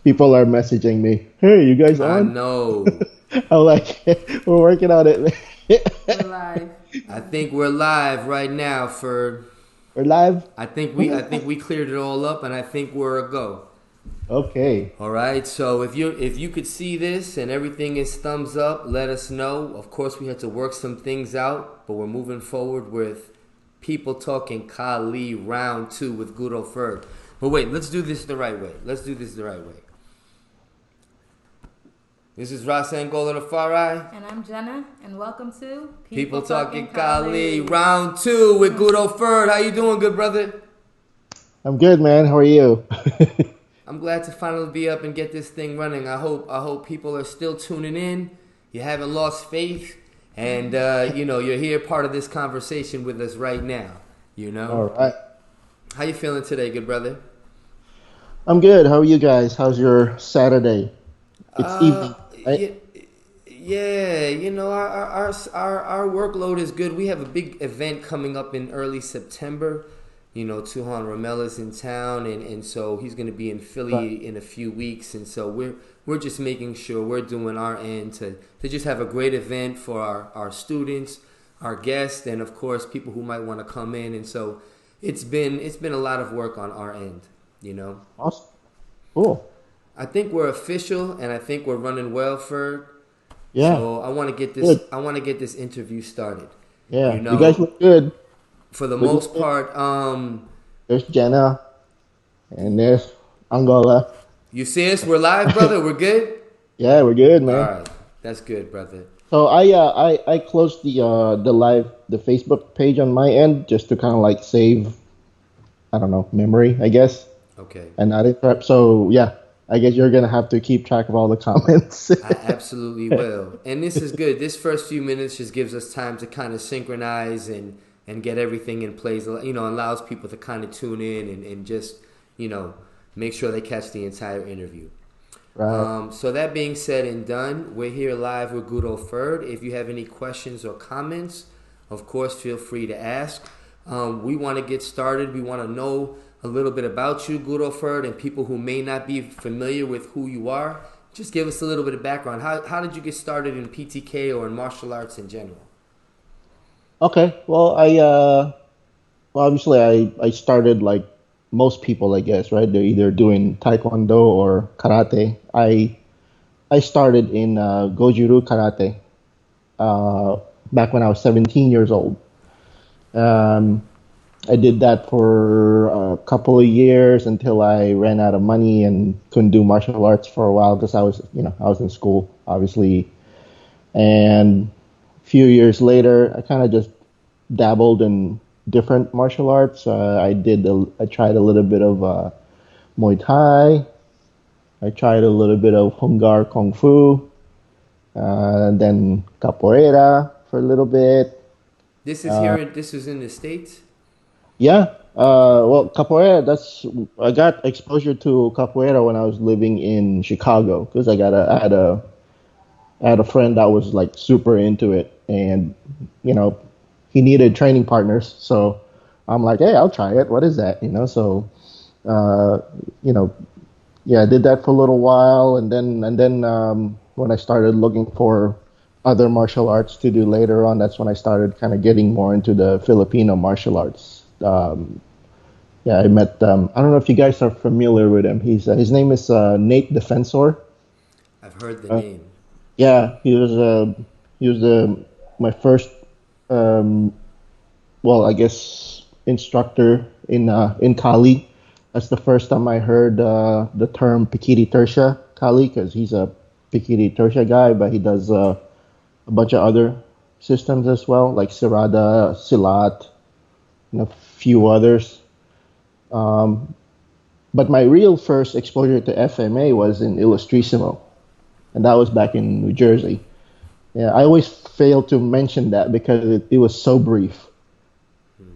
People are messaging me, "Hey, you guys I on?" know. I'm like, "We're working on it." We're live. I think we're live right now for We're live. I think we cleared it all up and I think we're a go. Okay. All right. So if you could see this and everything is thumbs up, let us know. Of course, we had to work some things out, but we're moving forward with people talking Kali round 2 with Guro Ferd. But wait, let's do this the right way. Let's do this the right way. This is Rasa Angola the Far Eye. And I'm Jenna, and welcome to People talking Kali round 2 with Guro Ferd. How you doing, good brother? I'm good, man. How are you? I'm glad to finally be up and get this thing running. I hope people are still tuning in. You haven't lost faith, and you're here part of this conversation with us right now. You know. All right. How you feeling today, good brother? I'm good. How are you guys? How's your Saturday? It's evening, Yeah, right? yeah. Our workload is good. We have a big event coming up in early September. Tuhan Ramella's in town, and so he's going to be in Philly in a few weeks, and so we're just making sure we're doing our end to just have a great event for our students, our guests, and of course people who might want to come in, and so it's been a lot of work on our end. Awesome. Cool. I think we're official, and I think we're running well for. Yeah. So I want to get this. Good. I want to get this interview started. Yeah. You know, You guys look good. for the Look most good. part, There's Jenna, and there's Angola. you see us. We're live, brother. We're good. Yeah, we're good, All man. right, that's good, brother. So I closed the Facebook page on my end just to kind of like save, I don't know, memory, I guess, Okay, and not interrupt. So yeah, I guess you're gonna have to keep track of all the comments. I absolutely will. And this is good. This first few minutes just gives us time to kind of synchronize and get everything in place. Allows people to kind of tune in and just make sure they catch the entire interview. Right. So that being said and done, we're here live with Guro Ferd. If you have any questions or comments, of course, feel free to ask. We want to get started. We want to know a little bit about you, Guro Ferd, and people who may not be familiar with who you are. Just give us a little bit of background. How did you get started in PTK or in martial arts in general? Okay. Well, obviously I started like most people, I guess, right? They're either doing taekwondo or karate. I started in Gojuru karate back when I was 17 years old. Um, I did that for a couple of years until I ran out of money and couldn't do martial arts for a while because I was in school, obviously. And a few years later, I kind of just dabbled in different martial arts. I tried a little bit of Muay Thai. I tried a little bit of Hungar Kung Fu, and then Capoeira for a little bit. This is here. This is in the States. Yeah. Well, capoeira. I got exposure to capoeira when I was living in Chicago because I had a friend that was like super into it, and he needed training partners. So I'm like, hey, I'll try it. What is that? So uh, you know, yeah, I did that for a little while, and then when I started looking for other martial arts to do later on, that's when I started kind of getting more into the Filipino martial arts. Yeah, I met. I don't know if you guys are familiar with him. His name is Nate Defensor. I've heard the Uh, name. yeah, he was my first um, well, I guess instructor in Kali. That's the first time I heard the term Pikiri Tersha Kali because he's a Pikiri Tersha guy, but he does a bunch of other systems as well, like Sirada, Silat, and a few others. Um, but my real first exposure to FMA was in Illustrissimo, and that was back in New Jersey. Yeah, I always fail to mention that because it was so brief,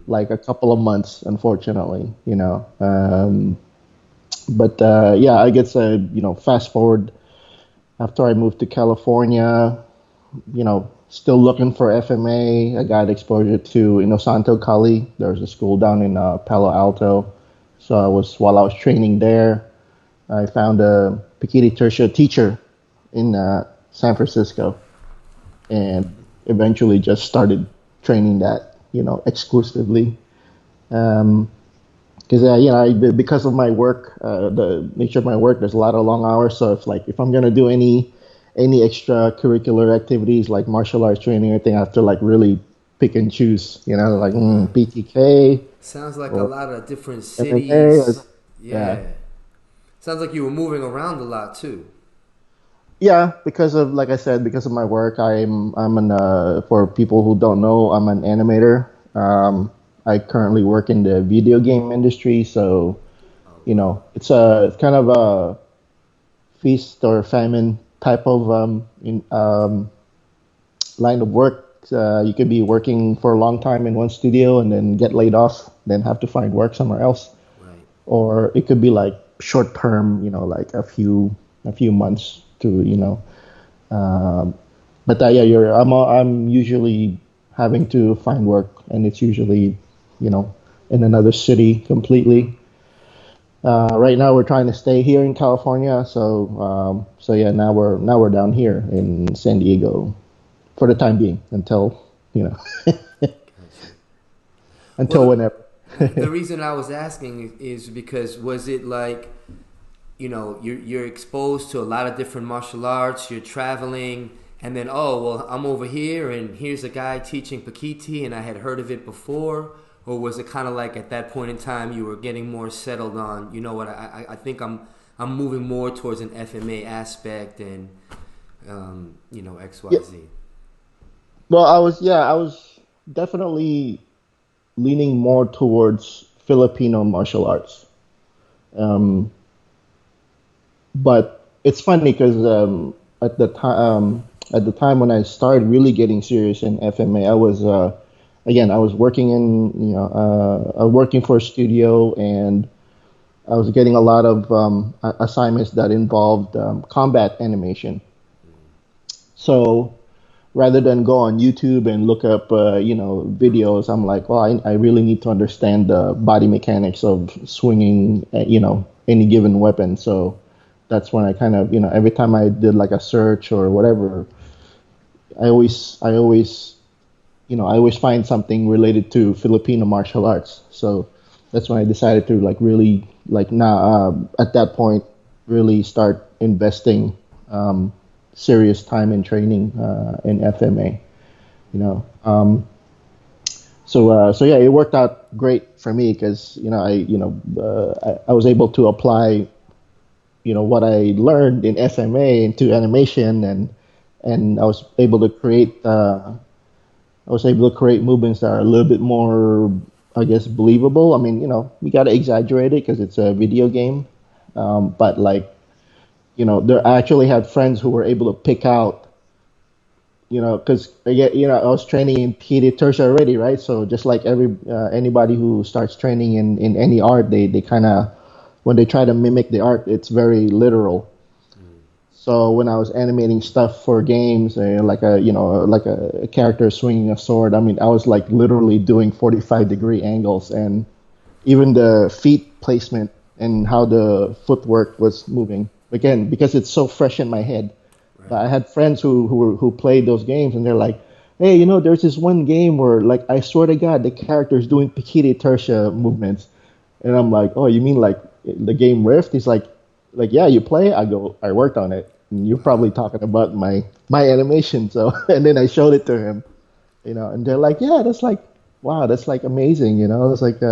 like a couple of months, unfortunately. But yeah, I guess fast forward after I moved to California, still looking for FMA. I got exposure to Inosanto Kali. There's a school down in Palo Alto. So while I was training there, I found a Pikiti Tertia teacher in San Francisco, and eventually just started training that, exclusively. Because because of my work, the nature of my work, there's a lot of long hours. So if I'm gonna do any extracurricular activities like martial arts training or anything, I have to like really pick and choose. Like PTK Sounds like a or lot of different MMA. cities. Yeah, Yeah. Sounds like you were moving around a lot too. yeah. Because of like I said, because of my work, I'm an for people who don't know, I'm an animator. I currently work in the video game industry, so Oh wow. it's kind of a feast or famine type of line of work. You could be working for a long time in one studio and then get laid off, then have to find work somewhere else, Right. or it could be like short term, like a few months to. Um, but yeah, I'm usually having to find work, and it's usually in another city completely. Right now we're trying to stay here in California, so yeah, now we're down here in San Diego for the time being until you know Gotcha. Well, until whenever. the reason I was asking is because was it like, you're exposed to a lot of different martial arts, you're traveling, and then, oh, well, I'm over here and here's a guy teaching Pakiti and I had heard of it before? Or was it kind of like at that point in time you were getting more settled on, you know what, I think I'm moving more towards an FMA aspect and, Yeah, XYZ. well, I was definitely leaning more towards Filipino martial arts. Um, but it's funny because at the time when I started really getting serious in FMA, I was working working for a studio, and I was getting a lot of assignments that involved combat animation. So rather than go on YouTube and look up videos, I'm like, well, I really need to understand the body mechanics of swinging any given weapon. So that's when I kind of every time I did like a search or whatever, I always find something related to Filipino martial arts. So that's when I decided to like really like now at that point really start investing serious time in training in FMA. You know, so yeah, it worked out great for me because I was able to apply what I learned in FMA into animation, and I was able to create movements that are a little bit more, I guess, believable. I mean, we gotta exaggerate it because it's a video game, but like, there I actually had friends who were able to pick out, because I was training in Kidlat already, right? So just like anybody who starts training in any art, they kind of when they try to mimic the art, it's very literal. So when I was animating stuff for games, like a character swinging a sword, I mean, I was like literally doing 45-degree angles, and even the feet placement and how the footwork was moving. Again, because it's so fresh in my head. Right. But I had friends who played those games, and they're like, "Hey, there's this one game where, like, I swear to God, the character is doing Pikiti Tertia movements," and I'm like, "Oh, you mean like the game Rift?" He's like, "Yeah, you play it?" I go, "I worked on it." And you're probably talking about my animation, so and then I showed it to him, and they're like, "Yeah, that's like, wow, that's like amazing," It's like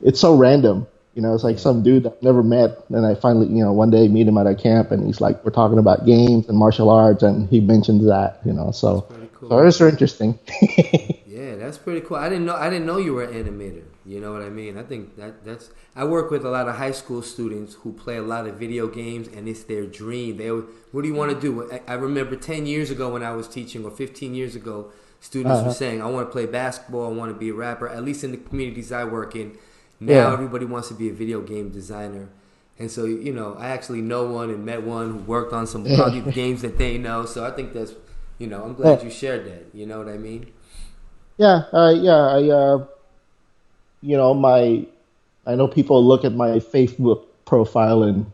it's so random. It's like Yeah. some dude that I've never met, and I finally, one day meet him at a camp, and he's like, we're talking about games and martial arts, and he mentions that, That's so pretty so cool. it's so interesting. Yeah, that's pretty cool. I didn't know you were an animator. You know what I mean? I think that's I work with a lot of high school students who play a lot of video games and it's their dream. What do you want to do? I remember 10 years ago when I was teaching or 15 years ago, students were uh, saying, "I want to play basketball, I want to be a rapper." At least in the communities I work in, now yeah, everybody wants to be a video game designer. And so, I actually know one and met one who worked on some probably games that they know. So I think that's, I'm yeah, glad you shared that. You know what I mean? yeah. My I know people look at my Facebook profile and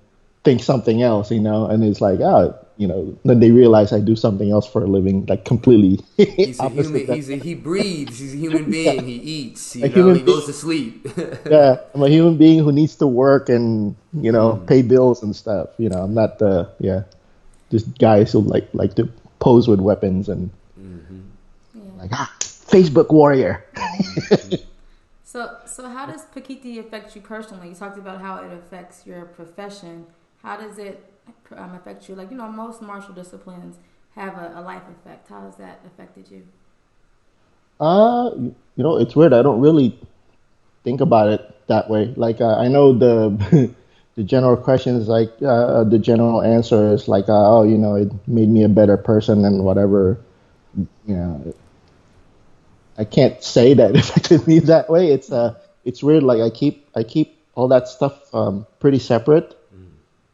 think something else, and it's like, oh, then they realize I do something else for a living, like completely He's a human. opposite that. He breathes. He's a human Yeah, being. He eats. a He human goes being. to sleep. Yeah, I'm a human being who needs to work and Mm. pay bills and stuff. I'm not just guys who like to pose with weapons and Yeah. like Facebook warrior. So how does Pakiti affect you personally? You talked about how it affects your profession. How does it affect you? Like, most martial disciplines have a life effect. How has that affected you? It's weird. I don't really think about it that way. Like I know the the general question is like the general answer is like oh it made me a better person and whatever. You know, I can't say that it affected me that way. It's weird. Like I keep all that stuff pretty separate.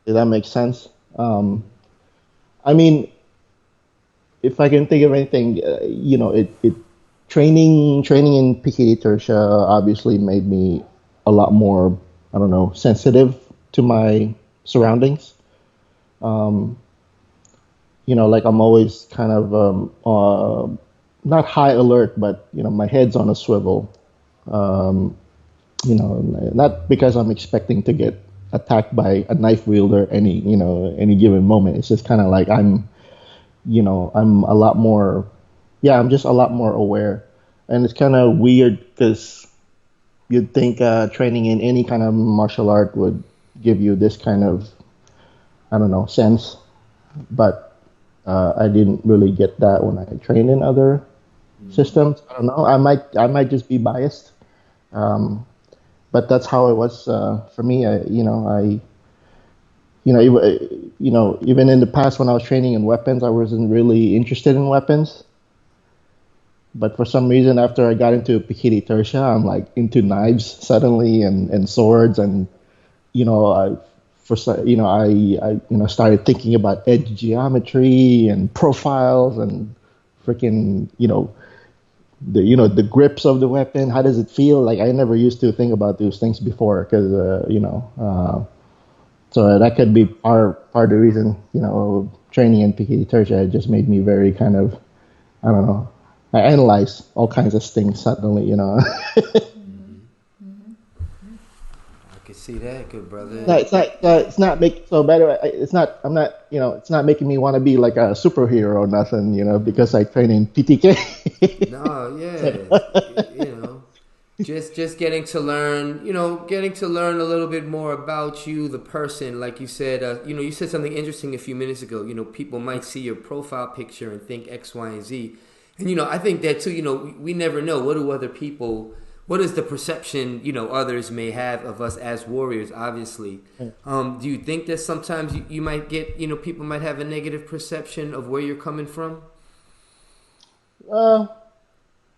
If that makes sense. I mean, if I can think of anything, it training in Pikiti Tertia obviously made me a lot more, I don't know, sensitive to my surroundings. Um, like I'm always kind of not high alert, but my head's on a swivel. Um, not because I'm expecting to get attacked by a knife wielder any given moment. It's just kind of like I'm a lot more, yeah, I'm just a lot more aware. And it's kind of weird because you'd think training in any kind of martial art would give you this kind of, I don't know, sense. But I didn't really get that when I trained in other systems. I don't know. I might just be biased. Um, but that's how it was for me. Even in the past when I was training in weapons, I wasn't really interested in weapons. But for some reason, after I got into Pikiti Tertia, I'm like into knives suddenly and swords, and you know, I started thinking about edge geometry and profiles and freaking the grips of the weapon. How does it feel? Like I never used to think about those things before because so that could be part of the reason, training in Pikiti Tertia just made me very kind of, I don't know, I analyze all kinds of things suddenly. I can see that, good No, brother. it's not making so better. It's not. I'm not. It's not making me want to be like a superhero or nothing. Because I train in PTK. No, yeah, you know, just getting to learn, getting to learn a little bit more about you, the person. Like you said, you said something interesting a few minutes ago. People might see your profile picture and think X, Y, and Z, and I think that too. We never know what do other people. What is the perception others may have of us as warriors? Obviously, do you think that sometimes you might get people might have a negative perception of where you're coming from? uh,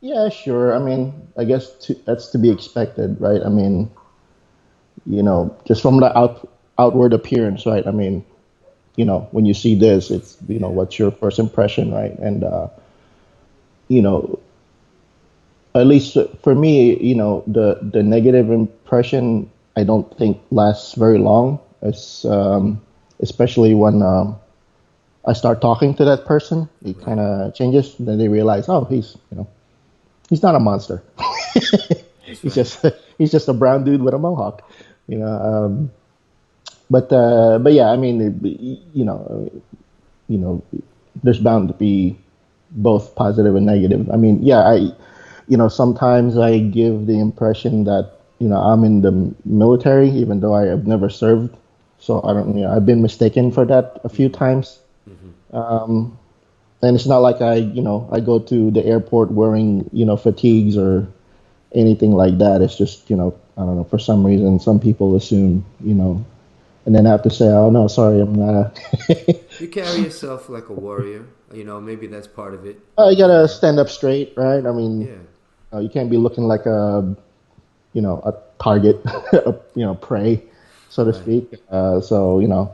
yeah, sure. I mean, I guess that's to be expected, right? I mean, just from the outward appearance, right? I mean, when you see this, it's Yeah, what's your first impression, right? And you know, at least for me, the negative impression I don't think lasts very long. It's especially when I start talking to that person, it right. kind of changes. Then they realize, oh, he's not a monster. That's he's right. just he's just a brown dude with a mohawk, you know. But yeah, I mean, you know, there's bound to be both positive and negative. I mean, yeah, sometimes I give the impression that I'm in the military, even though I have never served. So I don't, I've been mistaken for that a few Mm-hmm. times. Mm-hmm. And it's not like I go to the airport wearing, fatigues or anything like that. It's just, I don't know, for some reason, some people assume, and then I have to say, oh no, sorry, I'm not. You carry yourself like a warrior. Maybe that's part of it. You gotta Um, stand up straight, right? I mean, yeah, you can't be looking like a target, prey, so to right. speak. So, yeah,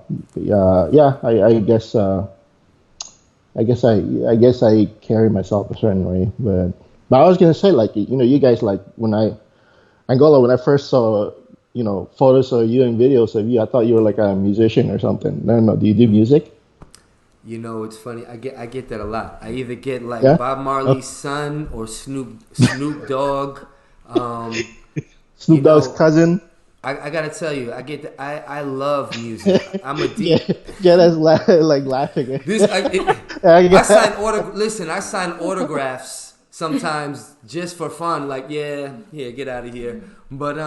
I guess I carry myself a certain way, but I was gonna say, like, you guys, like, when Angola, when I first saw, photos of you and videos of you. I thought you were like a musician or something. No, no. Do you do music? It's funny. I get that a lot. I either get like Yeah. Bob Okay. Marley's son or Snoop Dogg. Um, you Snoop Dogg's know, cousin. I gotta tell you, I love music. I'm a Yeah, deep yeah, that's like laughing. this I sign listen, I sign autographs sometimes just for fun. Like yeah, get out of here. But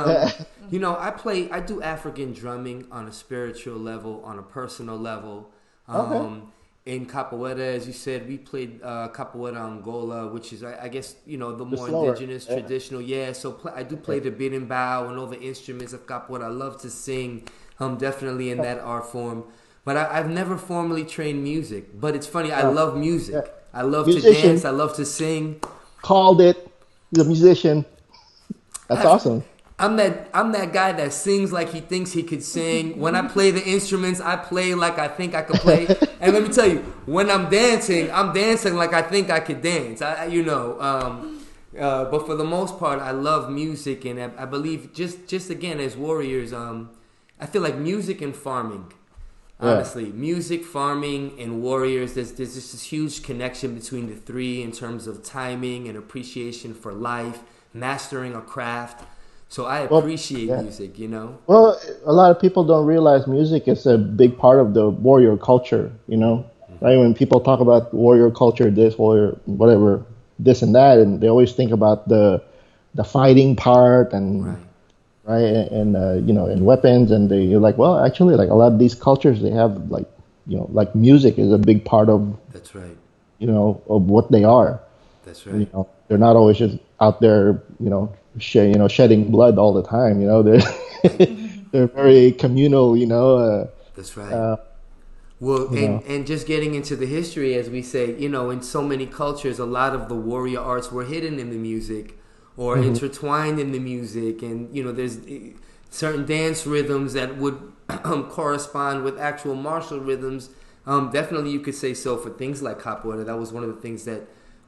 I do African drumming on a spiritual level, on a personal level. Okay. In capoeira, as you said, we played capoeira Angola, which is, I guess, the The more slower. indigenous, Yeah. traditional. Yeah, so I do play the beat and bow and all the instruments of capoeira. I love to sing, definitely in that art form. But I've never formally trained music. But it's funny, I Oh, love yeah. music. I love to dance. Musician I love to sing. called it. The musician. That's I've, awesome. I'm that guy that sings like he thinks he could sing. When I play the instruments, I play like I think I could play. And let me tell you, when I'm dancing like I think I could dance. But for the most part, I love music, and I believe just again as warriors, I feel like music and farming. Yeah. Honestly, music, farming, and warriors. There's just this huge connection between the three in terms of timing and appreciation for life, mastering a craft. So I Well, appreciate yeah. music. Well, a lot of people don't realize music is a big part of the warrior culture, right? When people talk about warrior culture, this warrior, whatever, this and that, and they always think about the fighting part and Right. right and weapons, and you're like, well, actually, like a lot of these cultures, they have like music is a big part of That's right. of what they are. That's right. They're not always just out there, shedding blood all the time. They're they're very communal. That's right. Uh, Well, you and know, and just getting into the history, as we say, in so many cultures, a lot of the warrior arts were hidden in the music or hmm intertwined in the music, and there's certain dance rhythms that would correspond with actual martial rhythms. Definitely, you could say so for things like capoeira. That was one of the things that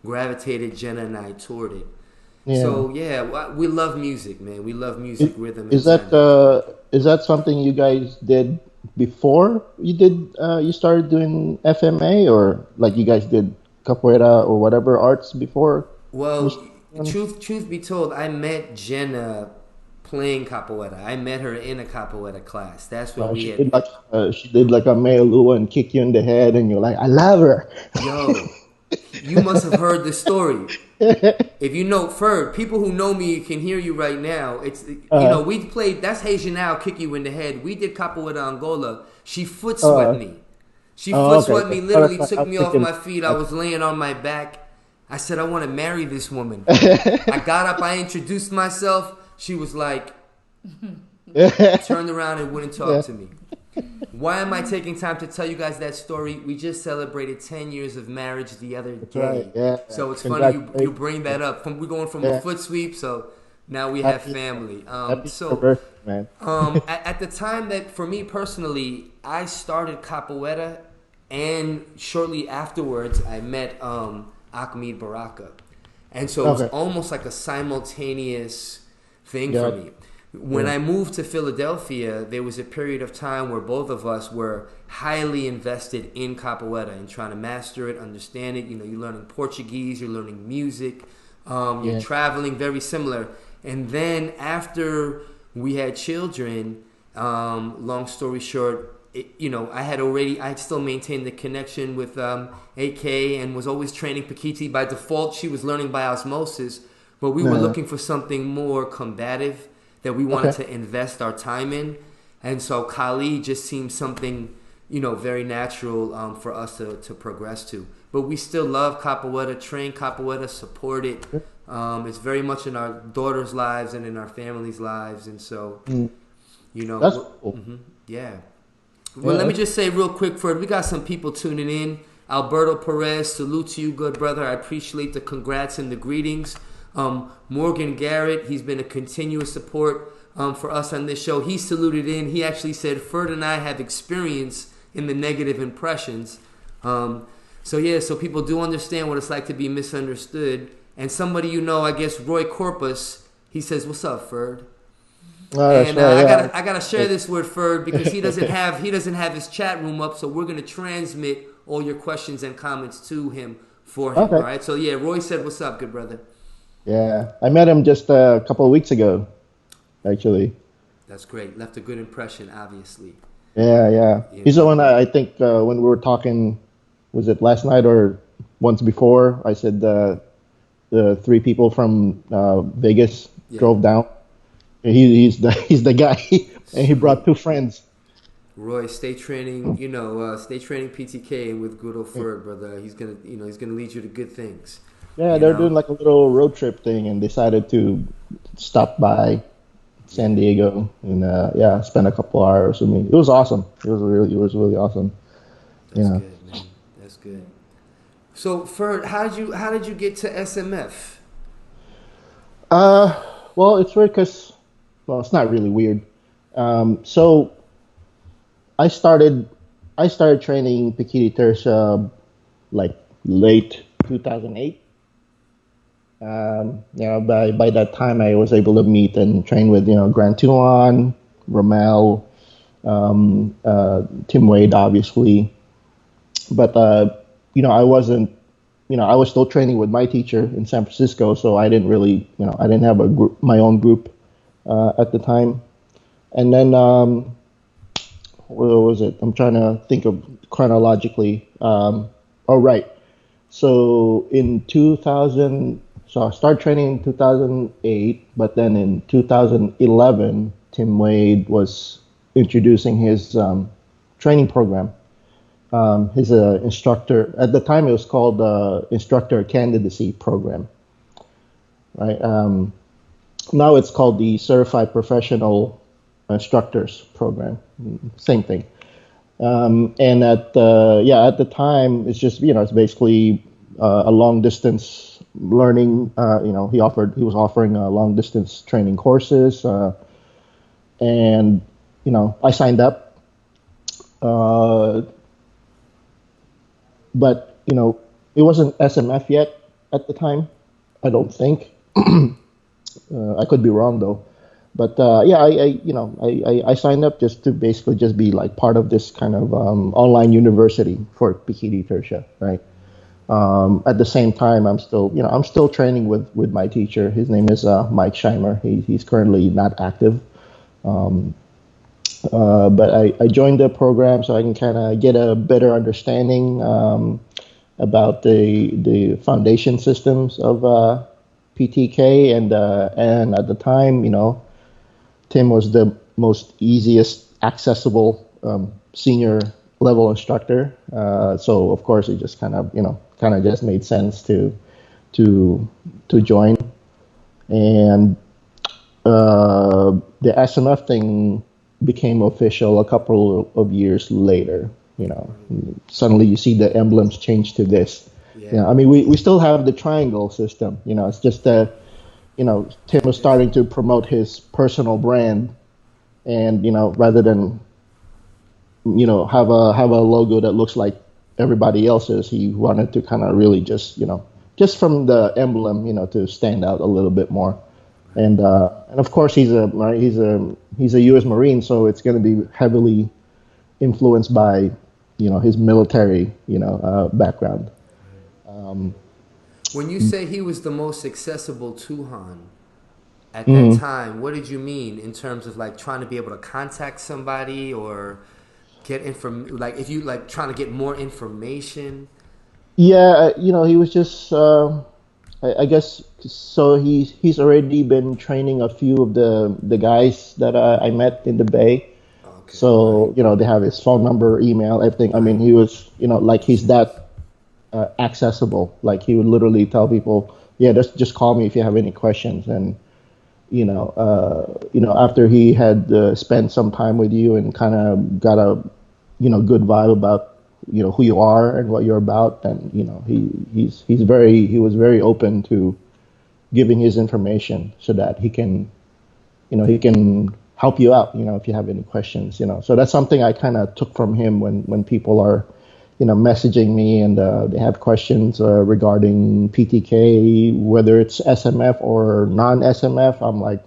gravitated Jenna and I toward it. yeah. So yeah, we love music, man. We love Is, music, rhythm, and is that timing. something you guys did before you started doing FMA, or like you guys did capoeira or whatever arts before? you Well, started? truth be told, I met Jenna playing capoeira. I met her in a capoeira class. That's where we She had. did like a male Lua and kick you in the head, and you're like, I love her. Yo, you must have heard the story. If you know Ferd, people who know me can hear you right now. It's Uh, we played. That's Haitian now. Kick you in the head. We did capoeira Angola. She foot swept uh, me. She oh, foot okay, swept okay. me. Oh, that's Literally fine. took I'm me off thinking. my feet. I was laying on my back. I said, I want to marry this woman. I Okay. got up. I introduced myself. She was like, turned around and wouldn't talk Yeah, to me. Why am I taking time to tell you guys that story? We just celebrated 10 years of marriage the other that's right. day. Yeah, So it's funny you congratulations. bring that up. We're going from a Yeah, foot sweep, so now we have happy family. happy So anniversary, man. at the time that, for me personally, I started capoeira, and shortly afterwards, I met Ahmed Baraka. And so it was Okay. almost like a simultaneous thing for Yeah, me. When yeah, I moved to Philadelphia, there was a period of time where both of us were highly invested in capoeira and trying to master it, understand it. You're learning Portuguese, you're learning music, you're yeah. traveling, very similar. And then after we had children, long story short, I had still maintained the connection with AK and was always training Pakiti. By default, she was learning by osmosis, but we were No. looking for something more combative that we wanted Okay. to invest our time in. And so Kali just seemed something, very natural for us to progress to. But we still love capoeira, train capoeira, support it. It's very much in our daughters' lives and in our families' lives. And so, Mm, you know, that's cool. yeah. Well, Yeah, let me that's just say real quick, Fred, we got some people tuning in. Alberto Perez, salute to you, good brother. I appreciate the congrats and the greetings. Morgan Garrett, he's been a continuous support for us on this show. He saluted in. He actually said, Ferd and I have experience in the negative impressions. So people do understand what it's like to be misunderstood. And somebody I guess Roy Corpus, he says, what's up, Ferd? Oh, that's And right. Yeah. I gotta share this with Ferd because he doesn't have his chat room up, so we're gonna transmit all your questions and comments to him for him. All Okay. right. So yeah, Roy said, "What's up, good brother?" Yeah. I met him just a couple of weeks ago, actually. That's great. Left a good impression, obviously. Yeah, yeah. You He's the know. one I think when we were talking, was it last night or once before? I said the three people from Vegas Yeah. drove down. He's the he's the guy, and he brought Sweet. two friends. Roy, stay training. Stay training PTK with Guro Ferd, brother. He's gonna lead you to good things. Yeah, You they're know. doing like a little road trip thing, and decided to stop by San Yeah. Diego and yeah, spend a couple hours with me. It was awesome. It was really awesome. You That's know. good, man. That's good. So, Ferd, how did you get to SMF? Uh, well, it's weird because well, it's not really weird. So I started I started training Pikiti Tersha like late 2008. By that time I was able to meet and train with Grant Tuan, Romel, Tim Wade, obviously. But I wasn't. I was still training with my teacher in San Francisco, so I didn't really, I didn't have a group, my own group at the time. And then what was it? I'm trying to think of chronologically. Oh, right. So in 2000, so I started training in 2008, but then in 2011, Tim Wade was introducing his training program. His instructor at the time it was called Instructor Candidacy Program, right? Now it's called the Certified Professional Instructors Program. Same thing. And at the time it's just it's basically a long distance learning. He was offering long distance training courses, and I signed up. Uh, but it wasn't SMF yet at the time. I don't think. I could be wrong though. But yeah, I signed up just to basically just be like part of this kind of online university for Bikini Tertia, right? At the same time, I'm still training with my teacher. His name is Mike Scheimer. He's currently not active. Um, but I joined the program so I can kind of get a better understanding about the foundation systems of PTK, and at the time, Tim was the most easiest accessible senior level instructor. So of course it just kind of just made sense to to join. And the SMF thing became official a couple of years later. Suddenly you see the emblems change to this. Yeah. I mean, we still have the triangle system. It's just that, Tim was starting to promote his personal brand, and rather than have a logo that looks like everybody else's, he wanted to kind of really just from the emblem, to stand out a little bit more. And of course he's a U.S. Marine, so it's going to be heavily influenced by his military background. Um, When you say he was the most accessible to Han at that mhm. time, what did you mean in terms of like trying to be able to contact somebody or get like if you like trying to get more information? Yeah, he was just I guess so. He's already been training a few of the guys that I met in the Bay. Okay, right, So they have his phone number, email, everything. I mean, right. he was like he's that accessible. Like he would literally tell people, "Yeah, just call me if you have any questions." And after he had spent some time with you and kind of got a good vibe about who you are and what you're about, and he was very open to giving his information so that he can help you out, if you have any questions. So that's something I kind of took from him when people are messaging me and they have questions regarding PTK, whether it's SMF or non SMF. I'm like,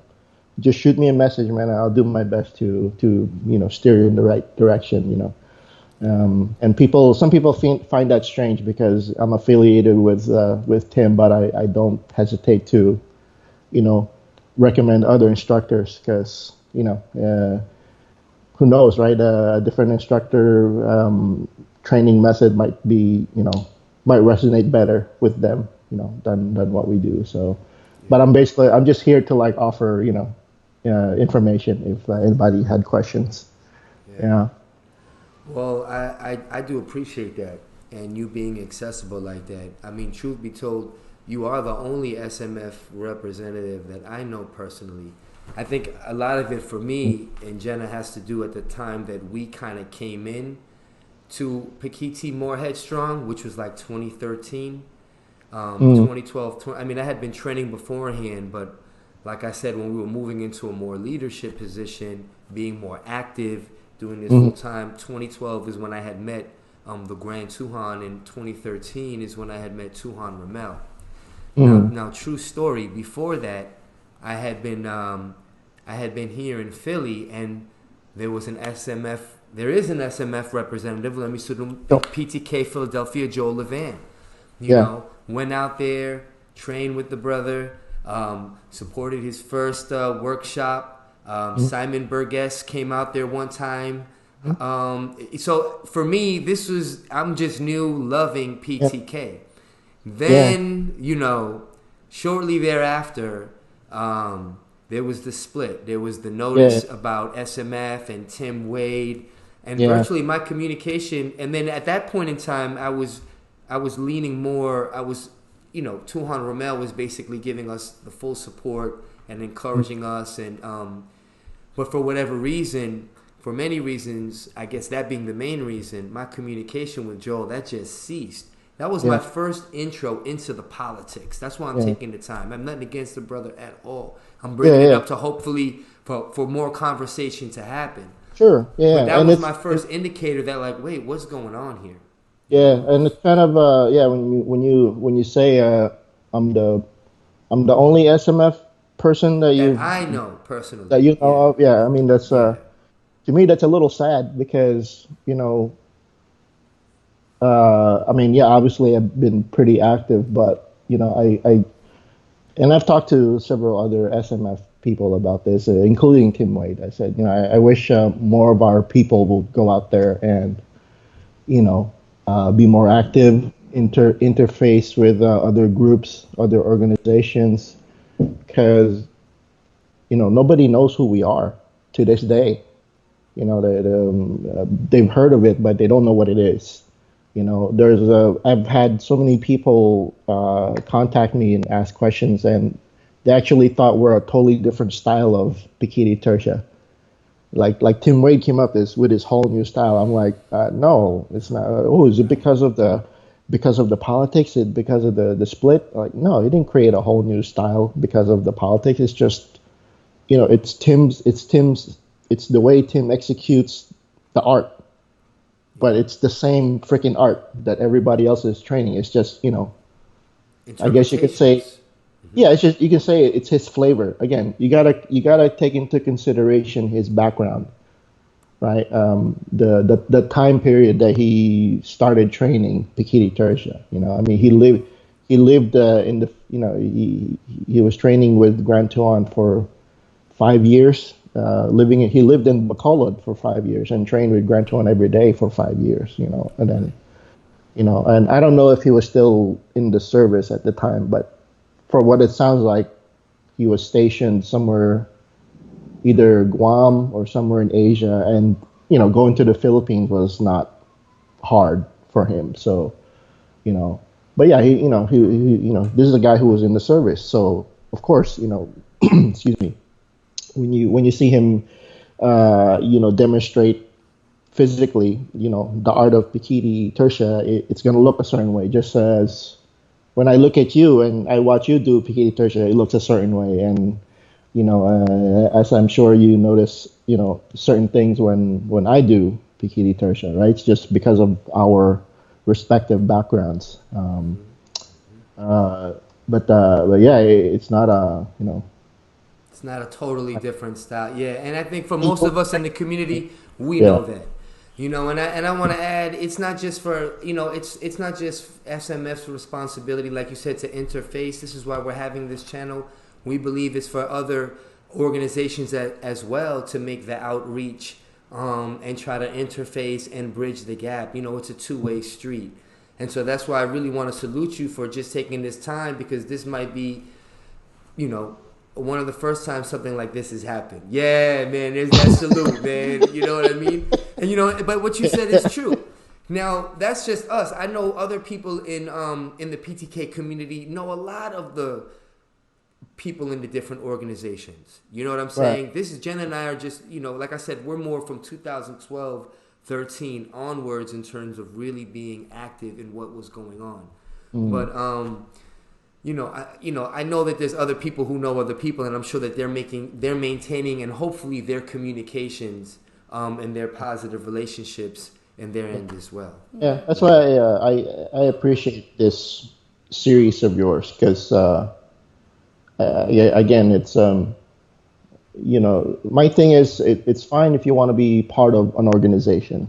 just shoot me a message, man. I'll do my best to steer you in the right direction. And some people find that strange because I'm affiliated with Tim, but I don't hesitate to you know recommend other instructors because who knows, right? A different instructor training method might resonate better with them, than what we do. So, but Yeah. I'm just here to like offer, information if anybody had questions. Yeah. Yeah. Well, I do appreciate that, and you being accessible like that. I mean, truth be told, you are the only SMF representative that I know personally. I think a lot of it for me and Jenna has to do at the time that we kind of came in to Pikiti more headstrong, which was like 2013, Mm, 2012. I mean, I had been training beforehand, but like I said, when we were moving into a more leadership position, being more active, doing this full mm, time, 2012 is when I had met the Grand Tuhan, and 2013 is when I had met Tuhan Ramel. Now, mm, now, true story. Before that, I had been here in Philly, and there was an SMF. There is an SMF representative. Let me sue them. no, PTK Philadelphia, Joe Levan. yeah. Went out there, trained with the brother, supported his first workshop. Mm, Simon Burgess came out there one time. mm, So for me, I'm just new loving yeah. PTK. Yeah. Then, shortly thereafter, there was the split. There was the Yeah. notice about SMF and Tim Wade, and Yeah. virtually my communication. And then at that point in time, I was leaning more. Tuhan Ramel was basically giving us the full support and Mm, encouraging us, and but for whatever reason, for many reasons, I guess that being the main reason, my communication with Joel that just ceased. That was my yeah. first intro into the politics. That's why I'm Yeah. taking the time. I'm nothing against the brother at all. I'm Yeah. bringing it Yeah. up to hopefully for more conversation to happen. Sure. Yeah. But that And was my first indicator that like, wait, what's going on here? You yeah, know? and it's kind of yeah, when you say I'm the only SMF person That I know personally. that you know Yeah. of. Yeah, I mean that's Yeah. to me that's a little sad because I mean, yeah, obviously I've been pretty active, but and I've talked to several other SMF people about this, including Tim Wade. I said, I wish more of our people would go out there and be more active, interface with other groups, other organizations, because nobody knows who we are to this day. They've heard of it, but they don't know what it is. I've had so many people contact me and ask questions, and they actually thought we're a totally different style of Bikini Tertia. Like Tim Wade came up with his whole new style. I'm like, no, it's not. Oh, is it because of the politics? It because of the split? Like, no, he didn't create a whole new style because of the politics. It's just it's the way Tim executes the art, but Yeah. it's the same freaking art that everybody else is training. It's just I guess you could say Interpretations. yeah, it's just you can say it's his flavor. Again, you gotta take into consideration his background, right? The time period that he started training Pikiti Tertia. I mean, he lived in the he was training with Grand Tuan for 5 years. He lived in Bacolod for 5 years and trained with Grand Tuan every day for 5 years. And then and I don't know if he was still in the service at the time, but for what it sounds like, he was stationed somewhere, either Guam or somewhere in Asia, and going to the Philippines was not hard for him. So, you know, but yeah, this is a guy who was in the service, so of course, excuse me, when you see him, demonstrate physically, the art of Bikini Tertia, it's going to look a certain way, just as when I look at you and I watch you do Pikiti Tertia, it looks a certain way. And, as I'm sure you notice, certain things when I do Pikiti Tertia, right? It's just because of our respective backgrounds. Uh, but yeah, it's not a, It's not a totally different style. Yeah, and I think for most of People, us in the community, we know yeah, that. And I want to add, it's not just for it's not just SMF's responsibility, like you said, to interface. This is why we're having this channel. We believe it's for other organizations as well to make the outreach and try to interface and bridge the gap. It's a two-way street, and so that's why I really want to salute you for just taking this time, because this might be, you know, one of the first times something like this has happened. Yeah, man, there's that salute, man. You know what I mean? And but what you said is true. Now, that's just us. I know other people in the PTK community know a lot of the people in the different organizations. You know what I'm right. saying? This is Jen and I are just, like I said, we're more from 2012, 13 onwards in terms of really being active in what was going on. But I know that there's other people who know other people, and I'm sure that they're maintaining, and hopefully their communications and their positive relationships in their end as well. Yeah, that's why I appreciate this series of yours, because yeah, again, it's my thing is it's fine if you want to be part of an organization.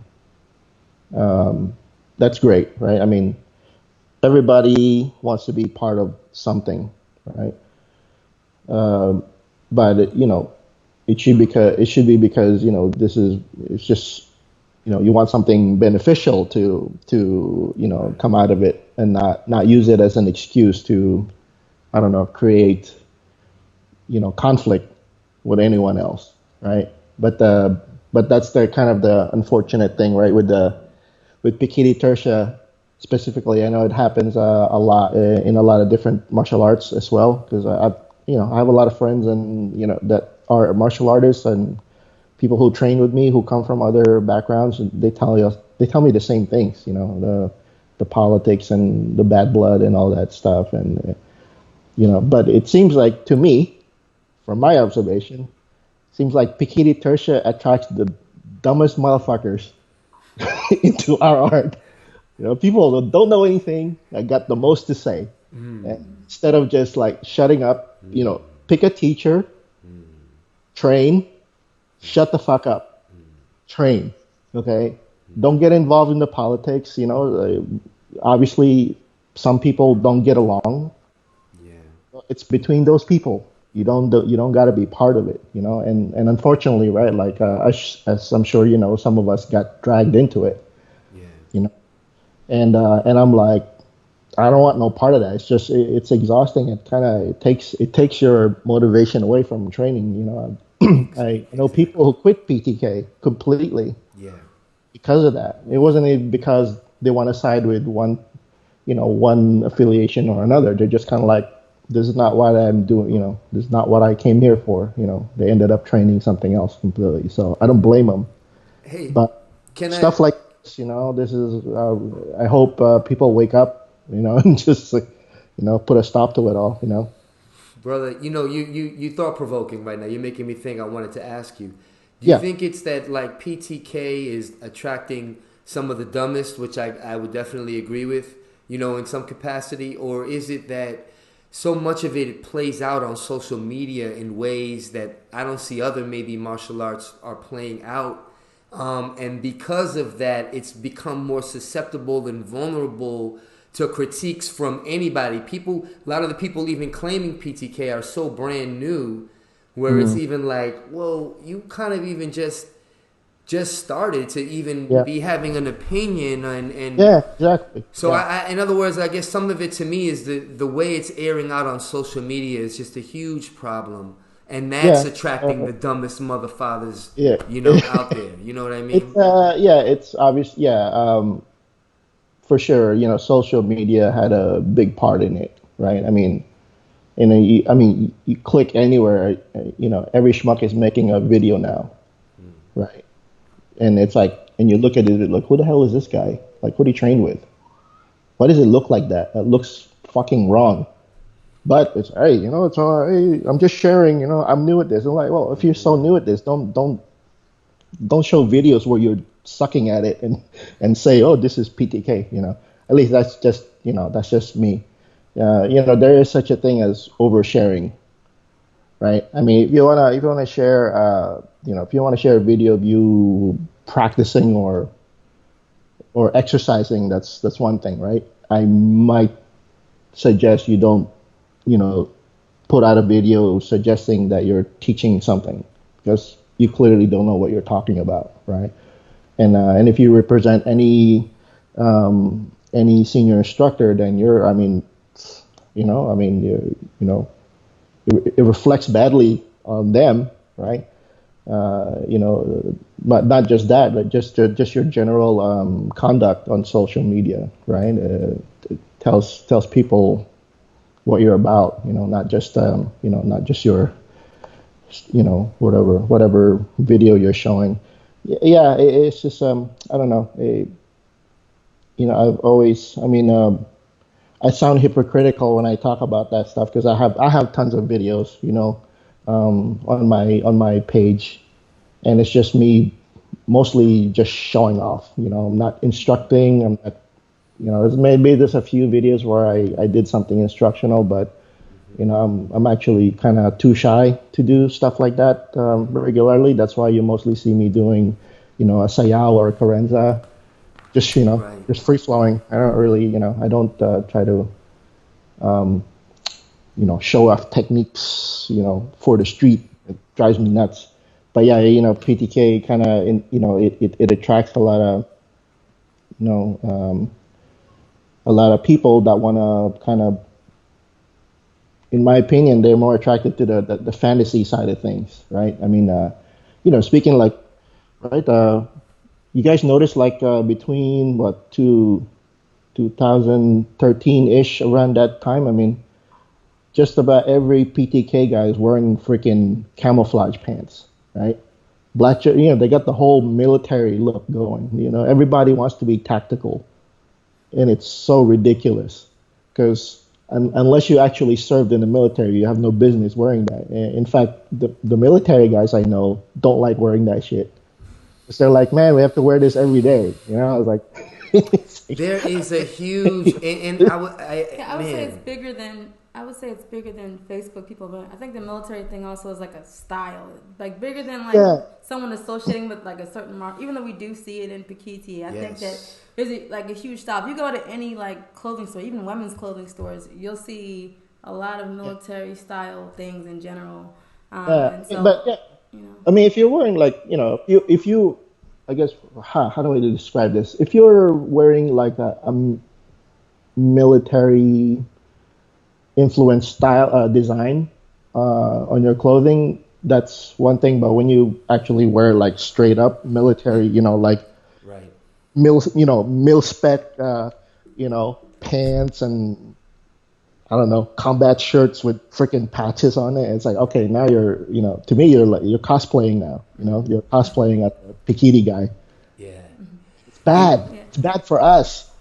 That's great, right? I mean, everybody wants to be part of something, right? But it should be because it's just you want something beneficial to come out of it, and not use it as an excuse to, I don't know, create conflict with anyone else, right? But that's the kind of the unfortunate thing, right? With Pikiri Tersha specifically, I know it happens a lot in a lot of different martial arts as well, because I have a lot of friends and that are martial artists and people who train with me who come from other backgrounds, and they tell me the same things, the politics and the bad blood and all that stuff, and but it seems like to me, from my observation, seems like Pikiri Tersha attracts the dumbest motherfuckers into our art. People that don't know anything, that got the most to say. And instead of just like shutting up, pick a teacher, train, shut the fuck up, train. Okay, don't get involved in the politics. Obviously, some people don't get along. Yeah, it's between those people. You don't got to be part of it. And unfortunately, right? Like as I'm sure some of us got dragged into it. Yeah. And I'm like, I don't want no part of that. It's just it's exhausting. It takes your motivation away from training. I know people who quit PTK completely. Yeah. Because of that. It wasn't even because they want to side with one affiliation or another. They're just kind of like, this is not what I'm doing. This is not what I came here for. They ended up training something else completely. So I don't blame them. Hey, but stuff like this, this is. I hope people wake up, and just put a stop to it all. Brother, you thought provoking right now. You're making me think. I wanted to ask you. Do you think it's that like PTK is attracting some of the dumbest, which I would definitely agree with, in some capacity, or is it that so much of it plays out on social media in ways that I don't see other maybe martial arts are playing out, and because of that, it's become more susceptible and vulnerable to critiques from anybody. A lot of the people even claiming PTK are so brand new, where it's even like, well, you kind of even just started to even be having an opinion and yeah, exactly. So I in other words, I guess some of it to me is the way it's airing out on social media is just a huge problem, and that's attracting the dumbest motherfathers out there. You know what I mean? It's obvious. For sure. Social media had a big part in it, right? I mean, you click anywhere, every schmuck is making a video now, right? And it's like, and you look at it like, who the hell is this guy? Like, who do he train with? Why does it look like that? It looks fucking wrong. But it's, hey, it's all right. Hey, I'm just sharing, I'm new at this. I'm like, well, if you're so new at this, don't show videos where you're sucking at it and say, oh, this is PTK. At least that's just me. There is such a thing as oversharing. right? I mean, if you wanna share, if you wanna share a video of you practicing or exercising, that's one thing, right? I might suggest you don't, you know, put out a video suggesting that you're teaching something because you clearly don't know what you're talking about, right? And if you represent any senior instructor, then you're, I mean, it reflects badly on them, right? But not just that, but just your general conduct on social media, right? It tells people what you're about, not just your, whatever video you're showing. Yeah, it's just I don't know. I've always, I mean, I sound hypocritical when I talk about that stuff because I have tons of videos, on my page, and it's just me mostly just showing off. I'm not instructing. I'm not, there's a few videos where I did something instructional, but I'm actually kind of too shy to do stuff like that regularly. That's why you mostly see me doing, a sayao or a carenza, just Right. just free flowing. I don't really, I don't try to show off techniques, for the street. It drives me nuts. But yeah, PTK kind of, it attracts you know, um, a lot of people that want to kind of, in my opinion, they're more attracted to the fantasy side of things, right? I mean, speaking like, right, you guys notice like between what 2013 ish around that time. I mean, just about every PTK guy is wearing freaking camouflage pants, right? Black, they got the whole military look going. Everybody wants to be tactical, and it's so ridiculous because unless you actually served in the military, you have no business wearing that. In fact, the military guys I know don't like wearing that shit. 'Cause they're like, man, we have to wear this every day. I was like, There is a huge and Yeah, man. I would say it's bigger than Facebook people, but I think the military thing also is like a style, like bigger than like yeah, someone associating with like a certain mark. Even though we do see it in Pikiti, I think that Yes. there's like a huge style. If you go to any like clothing store, even women's clothing stores, you'll see a lot of yeah, military style things in general. yeah. And But so, yeah, you know, I mean, if you're wearing like, if you, I guess, how do I describe this? If you're wearing like a military influence style design on your clothing, that's one thing. But when you actually wear like straight up military, like Right. mil spec, pants and I don't know, combat shirts with freaking patches on it. It's like, okay, now to me, you're cosplaying now. You're cosplaying at the Pikiti guy. Yeah. It's You bad. yeah, It's bad for us.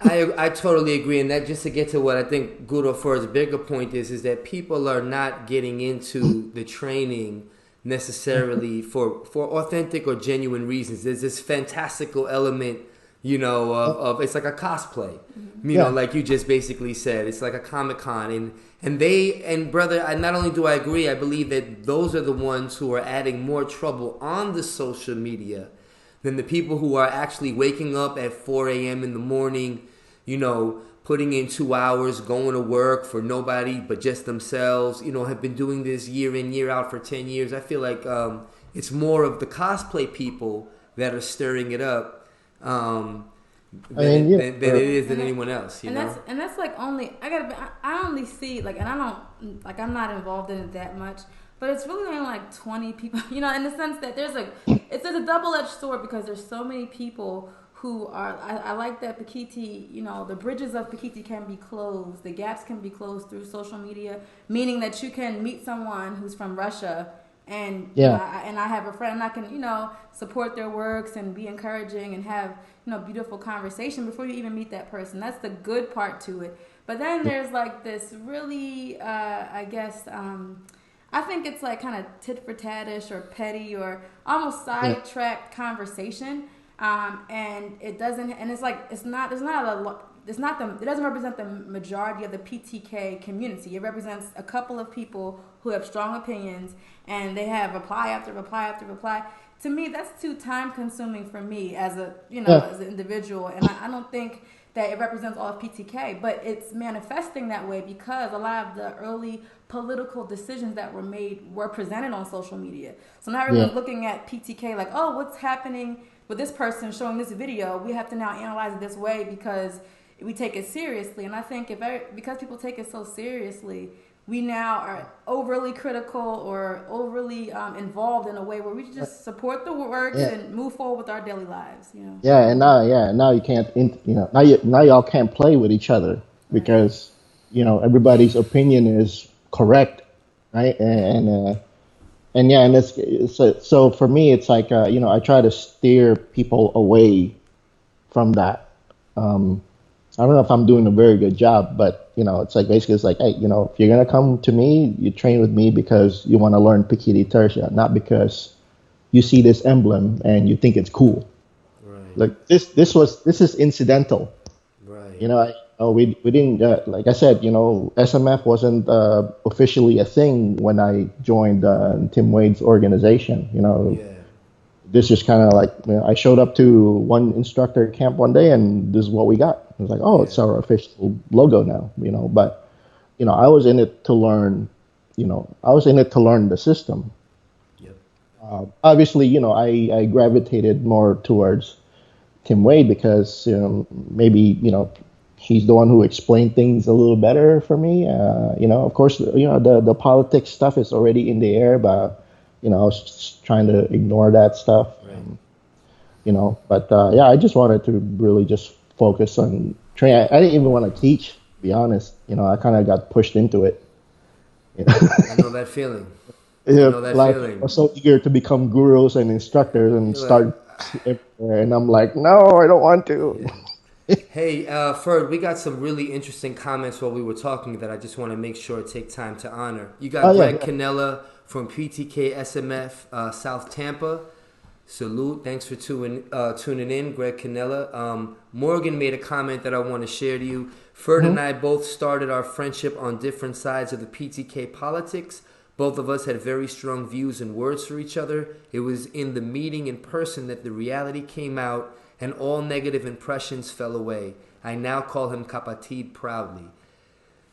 I totally agree, and that just to get to what I think Guro Ferd's bigger point is that people are not getting into the training necessarily for authentic or genuine reasons. There's this fantastical element, of it's like a cosplay, Yeah. like you just basically said. It's like a Comic Con, and brother, not only do I agree, I believe that those are the ones who are adding more trouble on the social media than the people who are actually waking up at 4 a.m. in the morning, putting in 2 hours, going to work for nobody but just themselves, have been doing this year in, year out for 10 years. I feel like it's more of the cosplay people that are stirring it up I mean, than it is than and anyone else, and that's like only I only see like, and I don't like, I'm not involved in it that much, but it's really only like 20 people, in the sense that there's like, it's a double-edged sword because there's so many people who are, I like that Pikiti, the bridges of Pikiti can be closed, the gaps can be closed through social media, meaning that you can meet someone who's from Russia, and yeah, I have a friend, and I can support their works and be encouraging and have beautiful conversation before you even meet that person. That's the good part to it. But then there's like this really I guess I think it's like kind of tit for tatish or petty or almost yeah, sidetracked conversation and it doesn't. And it's like it's not. There's not a lot. It's not the. It doesn't represent the majority of the PTK community. It represents a couple of people who have strong opinions, and they have reply after reply after reply. To me, that's too time consuming for me as a as an individual, and I don't think that it represents all of PTK, but it's manifesting that way because a lot of the early political decisions that were made were presented on social media. So now everyone's looking at PTK like, oh, what's happening with this person showing this video? We have to now analyze it this way because we take it seriously. And I think because people take it so seriously, we now are overly critical or overly involved in a way where we just support the works and move forward with our daily lives. Yeah, and now you can't, now y'all can't play with each other because, everybody's opinion is correct, right? And so for me, it's like, I try to steer people away from that. I don't know if I'm doing a very good job, but it's like basically it's like, hey, if you're gonna come to me, you train with me because you want to learn Pikiri Tertia, not because you see this emblem and you think it's cool. Right. Like this is incidental. Right. We didn't like I said, SMF wasn't officially a thing when I joined Tim Wade's organization. This is kind of like I showed up to one instructor camp one day and this is what we got. I was like, oh, it's our official logo now, But I was in it to learn. I was in it to learn the system. Yep. Obviously, I gravitated more towards Tim Wade because maybe he's the one who explained things a little better for me. Of course, the politics stuff is already in the air, but I was just trying to ignore that stuff. Right. But I just wanted to really just focus on training. I didn't even want to teach, to be honest. I kind of got pushed into it. I know that feeling. I know that feeling. I was so eager to become gurus and instructors and start everywhere, and I'm like, no, I don't want to. Hey, Ferd, we got some really interesting comments while we were talking that I just want to make sure to take time to honor. You got Greg Canella from PTK-SMF, South Tampa. Salute. Thanks for tuning in, Greg Canella. Morgan made a comment that I want to share to you. Ferd and I both started our friendship on different sides of the PTK politics. Both of us had very strong views and words for each other. It was in the meeting in person that the reality came out and all negative impressions fell away. I now call him Kapatid proudly.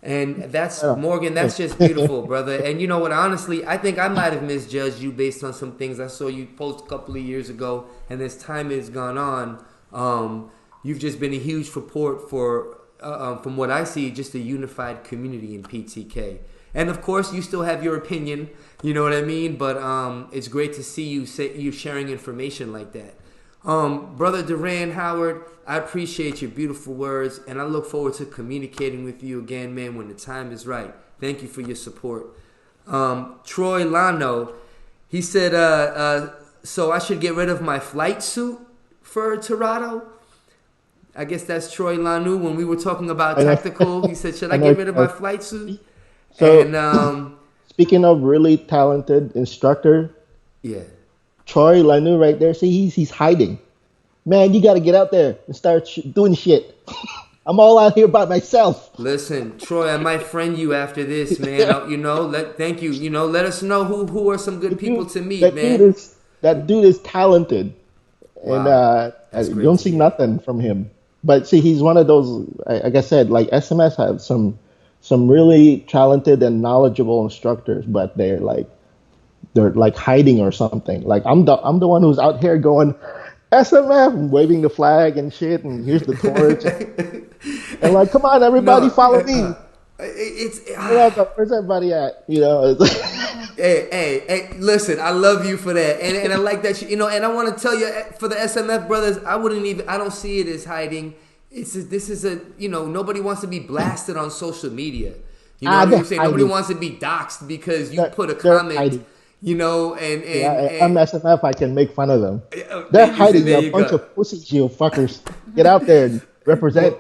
And that's, Morgan, that's just beautiful, brother. And you know what, honestly, I think I might have misjudged you based on some things I saw you post a couple of years ago. And as time has gone on, you've just been a huge support for, from what I see, just a unified community in PTK. And of course, you still have your opinion, you know what I mean? But it's great to see you sharing information like that. Brother Duran Howard, I appreciate your beautiful words, and I look forward to communicating with you again, man, when the time is right. Thank you for your support. Troy Lano, he said, so I should get rid of my flight suit for Torado? I guess that's Troy Lanu. When we were talking about tactical, he said, should I get rid of my flight suit? So, and, speaking of really talented instructor, yeah. Troy Lanu right there, see, he's hiding. Man, you got to get out there and start doing shit. I'm all out here by myself. Listen, Troy, I might friend you after this, man. Thank you. Let us know who are some good people to meet, man. That dude is talented. Wow. And you don't see nothing from him. But see, he's one of those, like I said, like SMS have some really talented and knowledgeable instructors, but they're like hiding or something. Like I'm the one who's out here going SMF, waving the flag and shit, and here's the torch, and like, come on, everybody, follow me. Where's everybody at? Hey, listen, I love you for that, and I like that. And I want to tell you, for the SMF brothers, I don't see it as hiding. This is nobody wants to be blasted on social media. You know what I'm saying? Nobody wants to be doxxed because you put a comment. I'm SMF, I can make fun of them. They're hiding. They're a bunch of pussies, you fuckers. Get out there and represent.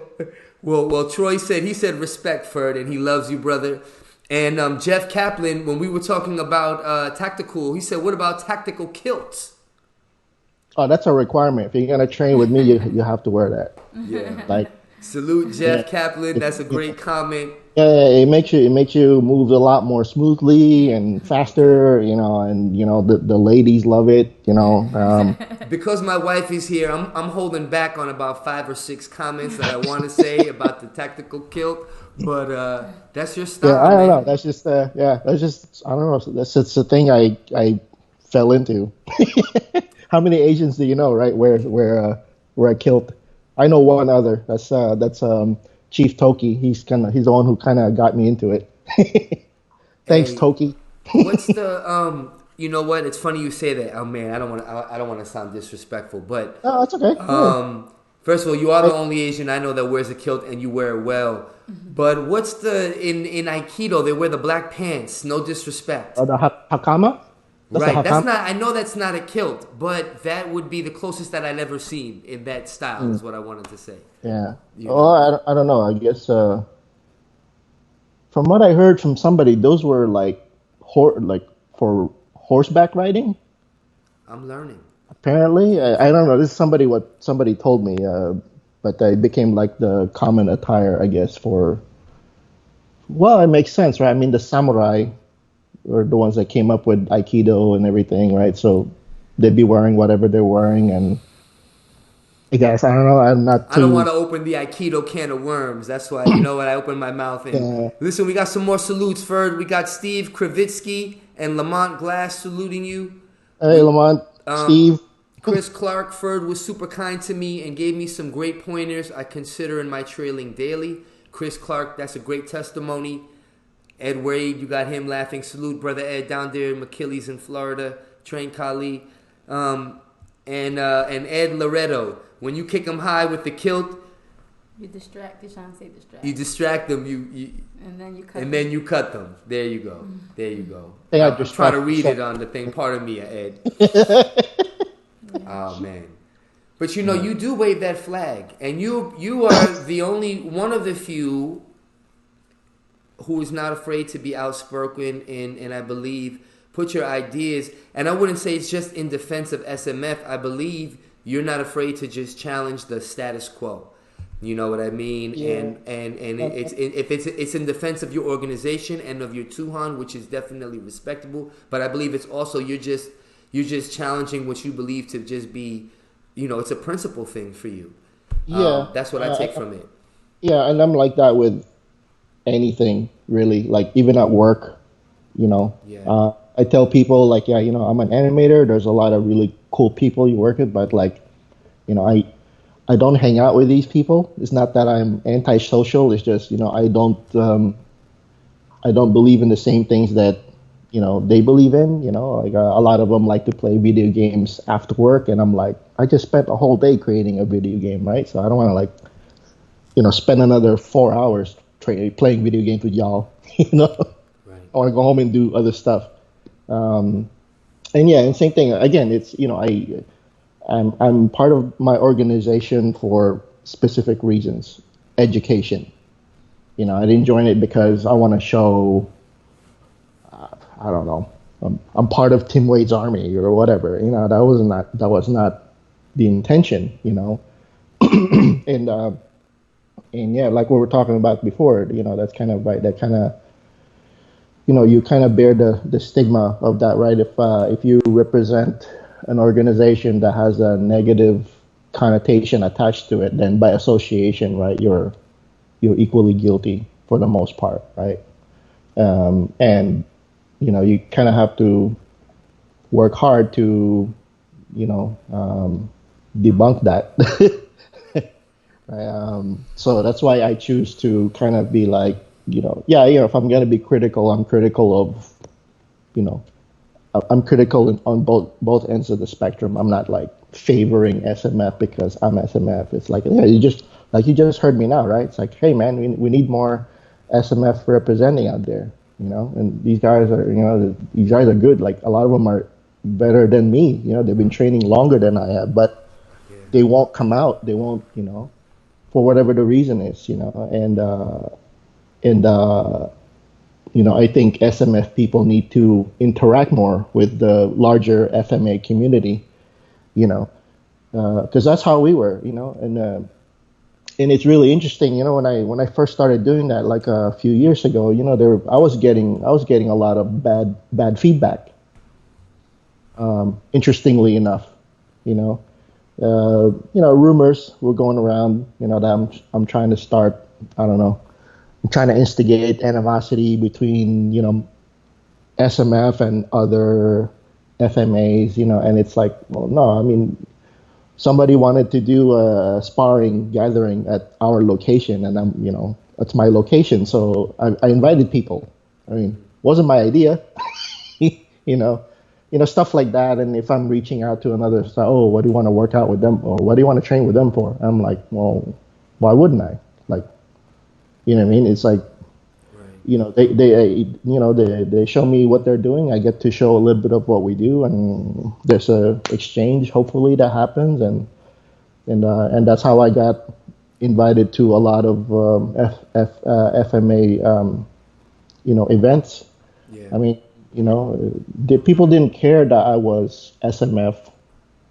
Well, Troy said, respect, Ferd, and he loves you, brother. And Jeff Kaplan, when we were talking about tactical, he said, what about tactical kilts? Oh, that's a requirement. If you're gonna train with me, you have to wear that. Yeah. Like, Salute yeah, Jeff Kaplan. That's a great comment. yeah, it makes you move a lot more smoothly and Okay. faster. And the ladies love it. Because my wife is here, I'm holding back on about 5 or 6 comments that I want to say about the tactical kilt. But that's your Yeah, style, I don't know. man. That's just that's just I don't know. That's just the thing I fell into. How many Asians do you know, right? Where I killed. I know one other. That's Chief Toki. He's the one who kind of got me into it. Thanks, Hey, Toki. what's the You know what? It's funny you say that. Oh man, I don't want to sound disrespectful, but Oh, that's okay. Yeah. first of all, you are the Like, only Asian I know that wears a kilt and you wear it well. But what's the in Aikido? They wear the black pants. No disrespect. the Hakama. That's the Right. That's Hakama. not. I know that's not a kilt, but that would be the closest that I've ever seen in that style. Mm, Is what I wanted to say. yeah. You Oh, know. I don't know. I guess from what I heard from somebody, those were like for horseback riding. I'm learning. Apparently, I don't know. This is what somebody told me, but they became like the common attire, I guess. Well, it makes sense, right? I mean, the samurai were the ones that came up with Aikido and everything, right? So they'd be wearing whatever they're wearing, and I guess I don't know. I'm not I don't want too. to open the Aikido can of worms. That's why you know what I opened my mouth and Uh, listen. We got some more salutes, Ferd. We got Steve Kravitsky and Lamont Glass saluting you. hey, We Lamont, um, Steve. Chris Clark Ferd was super kind to me and gave me some great pointers I consider in my trailing daily. Chris Clark, that's a great testimony. Ed Wade, you got him laughing. Salute, brother Ed, down there in McKillies in Florida. Train Kali. Um, and Ed Loretto. When you kick him high with the kilt, You distract. You're trying to say distract, you distract them. You and then you cut. and Them. then you cut them. There you go. There you go. I think I I'm trying to distracted read some. it on the thing. Pardon me, Ed. Yeah. Oh man. But you know, Yeah. you do wave that flag, and you are the only one of the few who is not afraid to be outspoken and I believe put your ideas. And I wouldn't say it's just in defense of SMF. I believe you're not afraid to just challenge the status quo. You know what I mean? Yeah. And Uh, it's in defense of your organization and of your Tuhan, which is definitely respectable. But I believe it's also you're just challenging what you believe to just be, it's a principle thing for you. Yeah. That's what I take from it. Yeah, and I'm like that with anything really, like even at work, you know. Yeah. I tell people like, yeah, I'm an animator. There's a lot of really cool people you work with, but like, you know, I don't hang out with these people. It's not that I'm antisocial. It's just, I don't believe in the same things that, they believe in. Like a lot of them like to play video games after work, and I'm like, I just spent a whole day creating a video game, right? So I don't want to like, spend another 4 hours playing video games with y'all. you know, Right. I want to go home and do other stuff. And yeah, and same thing. Again, it's I'm part of my organization for specific reasons. Education. I didn't join it because I want to show. I don't know. I'm part of Tim Wade's army or whatever. That was not the intention. And yeah, like we were talking about before. That's kind of right. That kind of you kind of bear the stigma of that, right? If you represent an organization that has a negative connotation attached to it, then by association, right, you're equally guilty for the most part, right? And you kind of have to work hard to debunk that. Right? So that's why I choose to kind of be like, if I'm going to be critical, I'm critical of, I'm critical on both ends of the spectrum. I'm not like favoring SMF because I'm SMF. It's like, yeah, you just heard me now, right? It's like, hey man, we need more SMF representing out there, and these guys are good. Like a lot of them are better than me. They've been training longer than I have, but Yeah. they won't come out. They won't, for whatever the reason is, and I think SMF people need to interact more with the larger FMA community, because that's how we were, and it's really interesting, when I first started doing that like a few years ago, I was getting a lot of bad feedback. Interestingly enough, you know, rumors were going around, that I'm trying to start, I don't know, I'm trying to instigate animosity between, SMF and other FMAs, and it's like, well, no, I mean, somebody wanted to do a sparring gathering at our location, and it's my location, so I invited people. I mean, wasn't my idea, you know, stuff like that. And if I'm reaching out to another, so, oh, what do you want to work out with them, or what do you want to train with them for? I'm like, well, why wouldn't I? Like, what I mean? It's like, Right. they show me what they're doing. I get to show a little bit of what we do, and there's a exchange hopefully that happens, and that's how I got invited to a lot of FMA events. Yeah. I mean, the people didn't care that I was SMF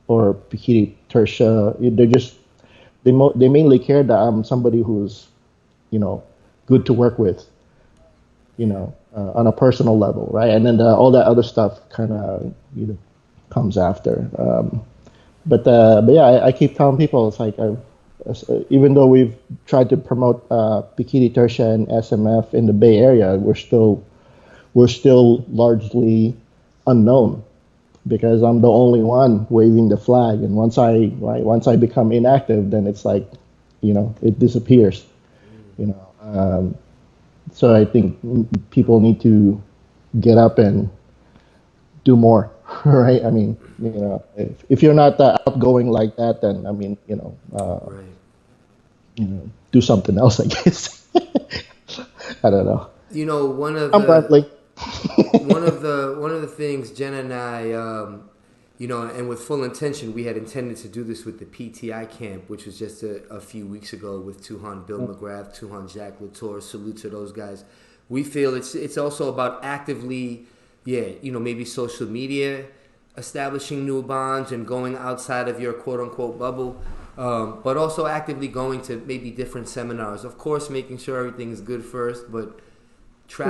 or Pikiri Tersha. They mainly cared that I'm somebody who's you know good to work with, on a personal level, right? And then all that other stuff kind of comes after. But yeah, I keep telling people it's like even though we've tried to promote Bikini Tersha and SMF in the Bay Area, we're still largely unknown because I'm the only one waving the flag. And once I become inactive, then it's like, it disappears. You know, so I think people need to get up and do more, right? I mean, if you're not outgoing like that, then I mean, Right. do something else, I guess. I don't know. One of I'm the rambling. one of the things Jenna and I, and with full intention, we had intended to do this with the PTI camp, which was just a few weeks ago with Tuhan Bill McGrath, Tuhan Jack Latour. Salute to those guys. We feel it's also about actively, maybe social media, establishing new bonds and going outside of your quote unquote bubble. But also actively going to maybe different seminars. Of course, making sure everything's good first, but Sure.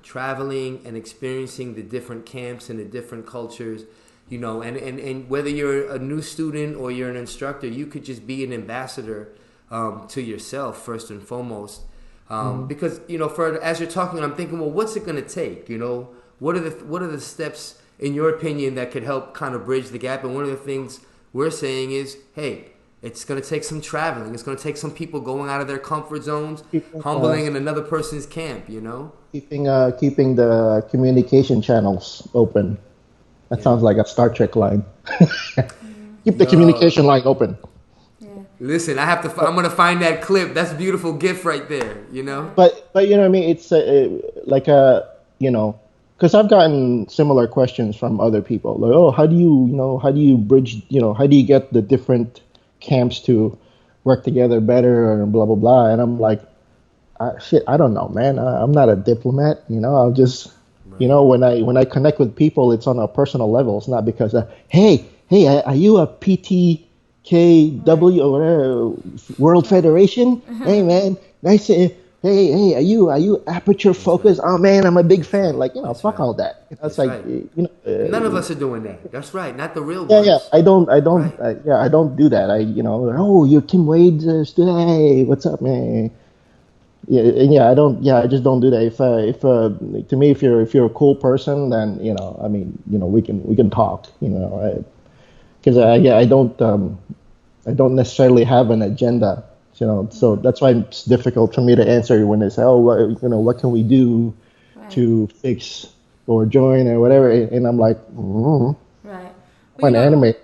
traveling and experiencing the different camps and the different cultures, and whether you're a new student or you're an instructor, you could just be an ambassador to yourself first and foremost. Mhm. Because as you're talking, I'm thinking, well, what's it going to take? What are the steps in your opinion that could help kind of bridge the gap? And one of the things we're saying is, hey, it's going to take some traveling. It's going to take some people going out of their comfort zones, Keeping, humbling in another person's camp. keeping the communication channels open. That Yeah. sounds like a Star Trek line. Keep the Yo, communication line open. Yeah. listen, I'm going to find that clip. That's a beautiful gift right there. Right. But you know what I mean? It's like because I've gotten similar questions from other people. Like, oh, how do you bridge, how do you get the different camps to work together better, or blah blah blah? And I'm like, shit, I don't know, man. I'm not a diplomat. I'll just, Right. when I connect with people, it's on a personal level. It's not because, hey, are you a Right. PTKW or whatever, World Right. Federation? Hey, man, nice. Hey, are you aperture That's right. focused? Oh man, I'm a big That's fan. right. Like, That's fuck right. all that. It's That's like, right. None of us are doing that. That's right. Not the real yeah, yeah. ones. I don't, Right. yeah, I don't do that. Oh, you're Tim Wade's student. Hey, what's up, man? Yeah, and yeah, I don't. Yeah, I just don't do that. If to me, if you're a cool person, then I mean, we can talk. Because yeah, I don't necessarily have an agenda. So Mhm. that's why it's difficult for me to answer when they say, oh, what can we do Right. to fix or join or whatever, and I'm like, Right. Well, I'm an anime. right.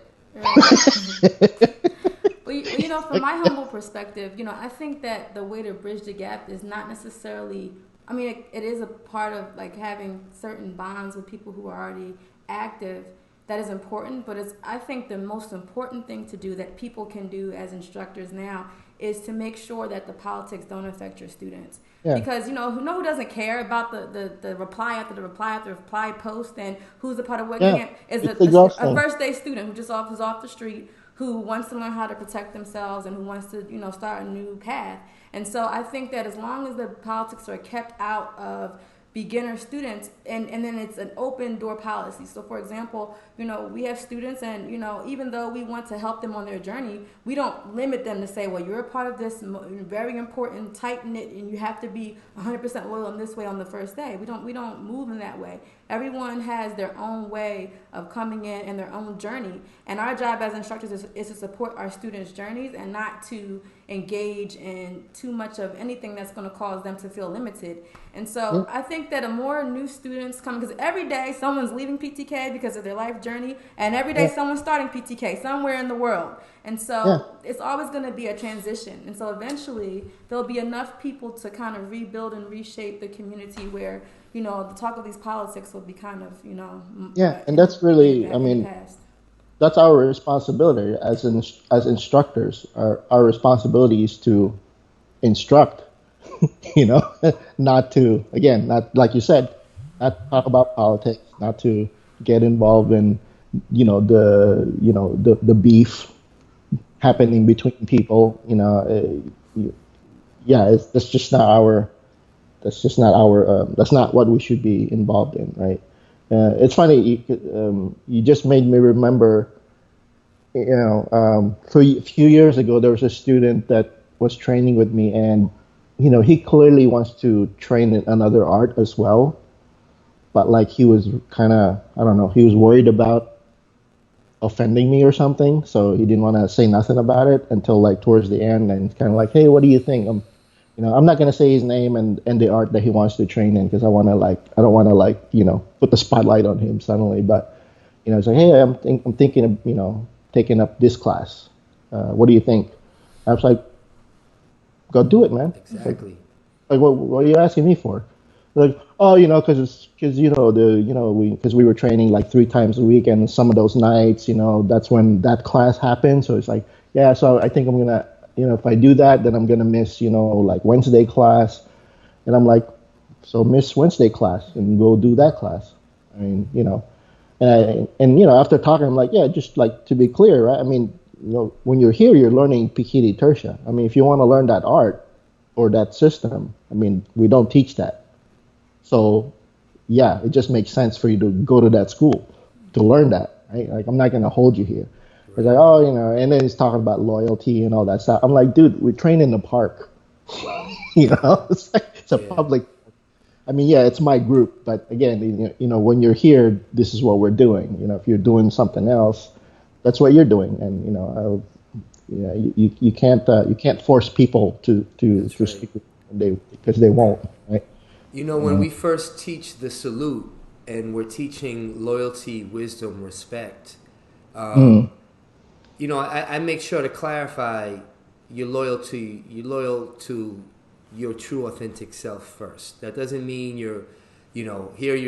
Well, from my humble perspective, I think that the way to bridge the gap is not necessarily. I mean, it is a part of like having certain bonds with people who are already active. That is important, but I think the most important thing to do that people can do as instructors now is to make sure that the politics don't affect your students. Yeah, Because who doesn't care about the reply after the reply after the reply post, and who's a part of what yeah, camp is it's a exhausting. first day student who's off the street, who wants to learn how to protect themselves and who wants to, start a new path. And so I think that as long as the politics are kept out of beginner students, and then it's an open door policy. So for example, we have students, and even though we want to help them on their journey, we don't limit them to say, well, you're a part of this very important tight knit and you have to be 100% loyal in this way on the first day. We don't move in that way. Everyone has their own way of coming in and their own journey, and our job as instructors is to support our students' journeys and not to engage in too much of anything that's going to cause them to feel limited. And so I think that the more new students come, because every day someone's leaving PTK because of their life journey, and every day someone's starting PTK somewhere in the world. And so it's always going to be a transition. And so eventually there'll be enough people to kind of rebuild and reshape the community where, the talk of these politics will be kind of, and that's really, that's our responsibility as instructors. Our responsibility is to instruct, not like you said, not to talk about politics, not to get involved in, the beef happening between people. That's just not our. That's not what we should be involved in, right? It's funny. You just made me remember. A few years ago, there was a student that was training with me, and he clearly wants to train in another art as well, but like he was kind of, I don't know, he was worried about offending me or something, so he didn't want to say nothing about it until like towards the end, and it's kind of like, hey, what do you think? I'm not gonna say his name and the art that he wants to train in, because I don't want to put the spotlight on him suddenly. But it's like, hey, I'm thinking of taking up this class. What do you think? I was like, go do it, man. Exactly. Like what are you asking me for? Like, oh, because we were training like 3 times a week, and some of those nights, that's when that class happened. So it's like, yeah. So I think I'm gonna. If I do that, then I'm going to miss, like Wednesday class. And I'm like, so miss Wednesday class and go do that class. I mean, after talking, I'm like, yeah, just like to be clear, right? I mean, when you're here, you're learning Pikiri Tertia. I mean, if you want to learn that art or that system, I mean, we don't teach that. So, yeah, it just makes sense for you to go to that school to learn that, right? Like, I'm not going to hold you here. It's like, and then he's talking about loyalty and all that stuff. I'm like, dude, we train in the park. It's like, it's a public. I mean, yeah, it's my group, but again, when you're here, this is what we're doing. If you're doing something else, that's what you're doing, and you can't force people to speak because they won't, right? When we first teach the salute, and we're teaching loyalty, wisdom, respect. I make sure to clarify you're loyal to your true authentic self first. That doesn't mean you're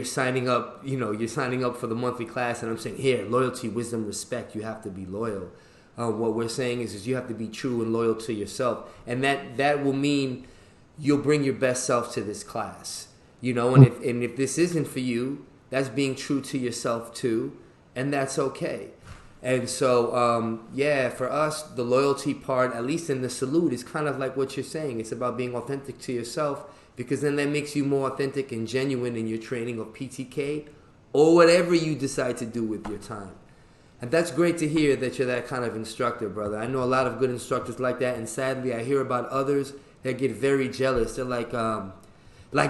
signing up, you're signing up for the monthly class and I'm saying, here, loyalty, wisdom, respect, you have to be loyal. What we're saying is you have to be true and loyal to yourself. And that will mean you'll bring your best self to this class. And if this isn't for you, that's being true to yourself too, and that's okay. And so, for us, the loyalty part, at least in the salute, is kind of like what you're saying. It's about being authentic to yourself, because then that makes you more authentic and genuine in your training of PTK or whatever you decide to do with your time. And that's great to hear that you're that kind of instructor, brother. I know a lot of good instructors like that, and sadly, I hear about others that get very jealous. They're like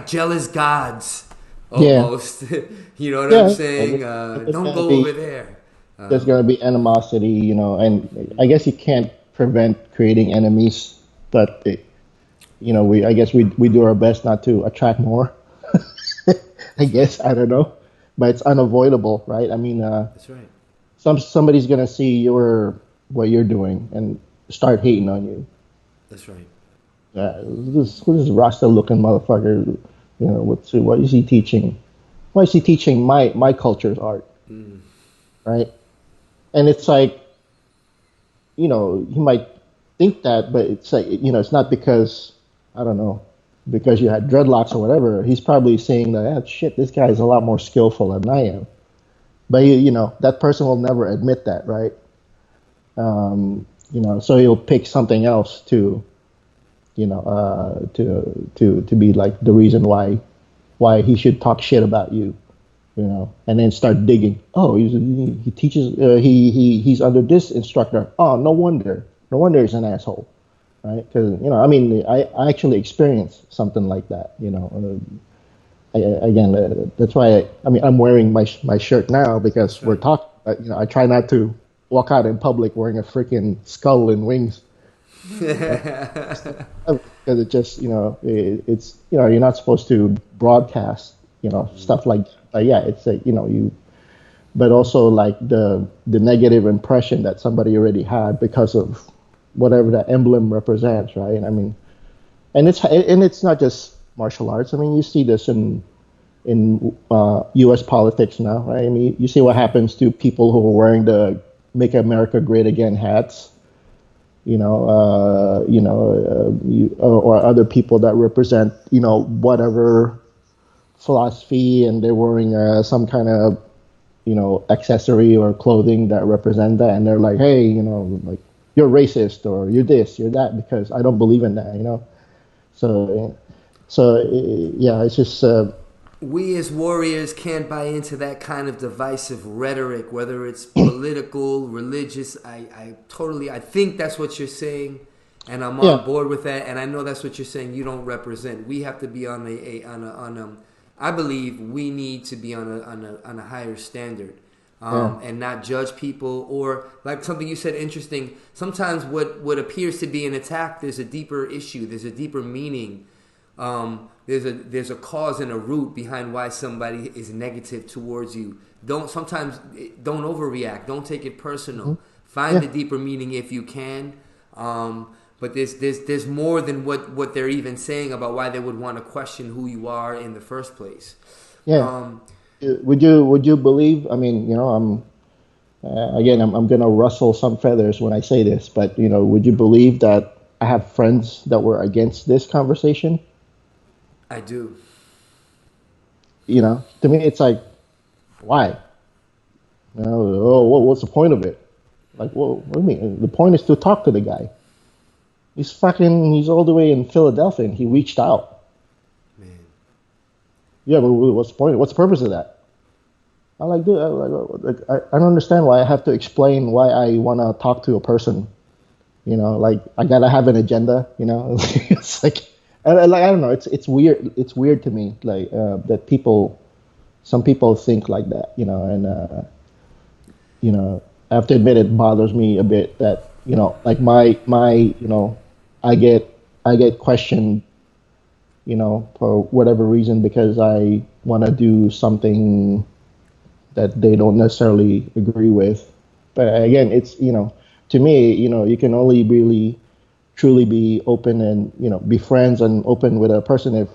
jealous gods, almost. Yeah. You know what I'm saying? Don't go over there. There's going to be animosity, and I guess you can't prevent creating enemies, but I guess we do our best not to attract more. I guess, I don't know, but it's unavoidable, right? I mean, that's right. Somebody's going to see what you're doing and start hating on you. That's right. Who's this Rasta looking motherfucker? What is he teaching? Why is he teaching my culture's art? Right? And it's like, he might think that, but it's like, it's not because, I don't know, because you had dreadlocks or whatever. He's probably saying that, shit, this guy is a lot more skillful than I am. But, that person will never admit that, right? So he'll pick something else to, to be like the reason why he should talk shit about you, and then start digging. Oh, he teaches, he's under this instructor. Oh, no wonder he's an asshole, right? Because I actually experienced something like that. Again, that's why I'm wearing my shirt now because we're talking. I try not to walk out in public wearing a freaking skull and wings. Because it just it's you're not supposed to broadcast stuff like yeah, it's you, but also like the negative impression that somebody already had because of whatever that emblem represents, right? And it's not just martial arts. You see this in U.S. politics now, right? You see what happens to people who are wearing the "Make America Great Again" hats, or other people that represent, whatever philosophy, and they're wearing some kind of, accessory or clothing that represent that, and they're like, hey, like you're racist or you're this, you're that, because I don't believe in that. So yeah, it's just. We as warriors can't buy into that kind of divisive rhetoric, whether it's political, religious. I think that's what you're saying, and I'm on board with that. And I know that's what you're saying. You don't represent. We have to be on I believe we need to be on a higher standard, and not judge people, or like something you said interesting. Sometimes what appears to be an attack, there's a deeper issue. There's a deeper meaning. There's a cause and a root behind why somebody is negative towards you. Don't overreact. Don't take it personal. Mm-hmm. Find the deeper meaning if you can. But there's more than what they're even saying about why they would want to question who you are in the first place. Yeah. Would you believe? I'm gonna rustle some feathers when I say this, but would you believe that I have friends that were against this conversation? I do. To me, it's like, why? What's the point of it? Like, what do you mean? The point is to talk to the guy. He's all the way in Philadelphia, and he reached out. Man. Yeah, but what's the point? What's the purpose of that? I'm like, dude, I don't understand why I have to explain why I want to talk to a person. Like, I gotta have an agenda. It's like. I don't know. It's weird. It's weird to me, like that some people think like that, and I have to admit it bothers me a bit that like my I get questioned, for whatever reason because I want to do something that they don't necessarily agree with. But again, it's to me, you can only really truly be open and be friends and open with a person if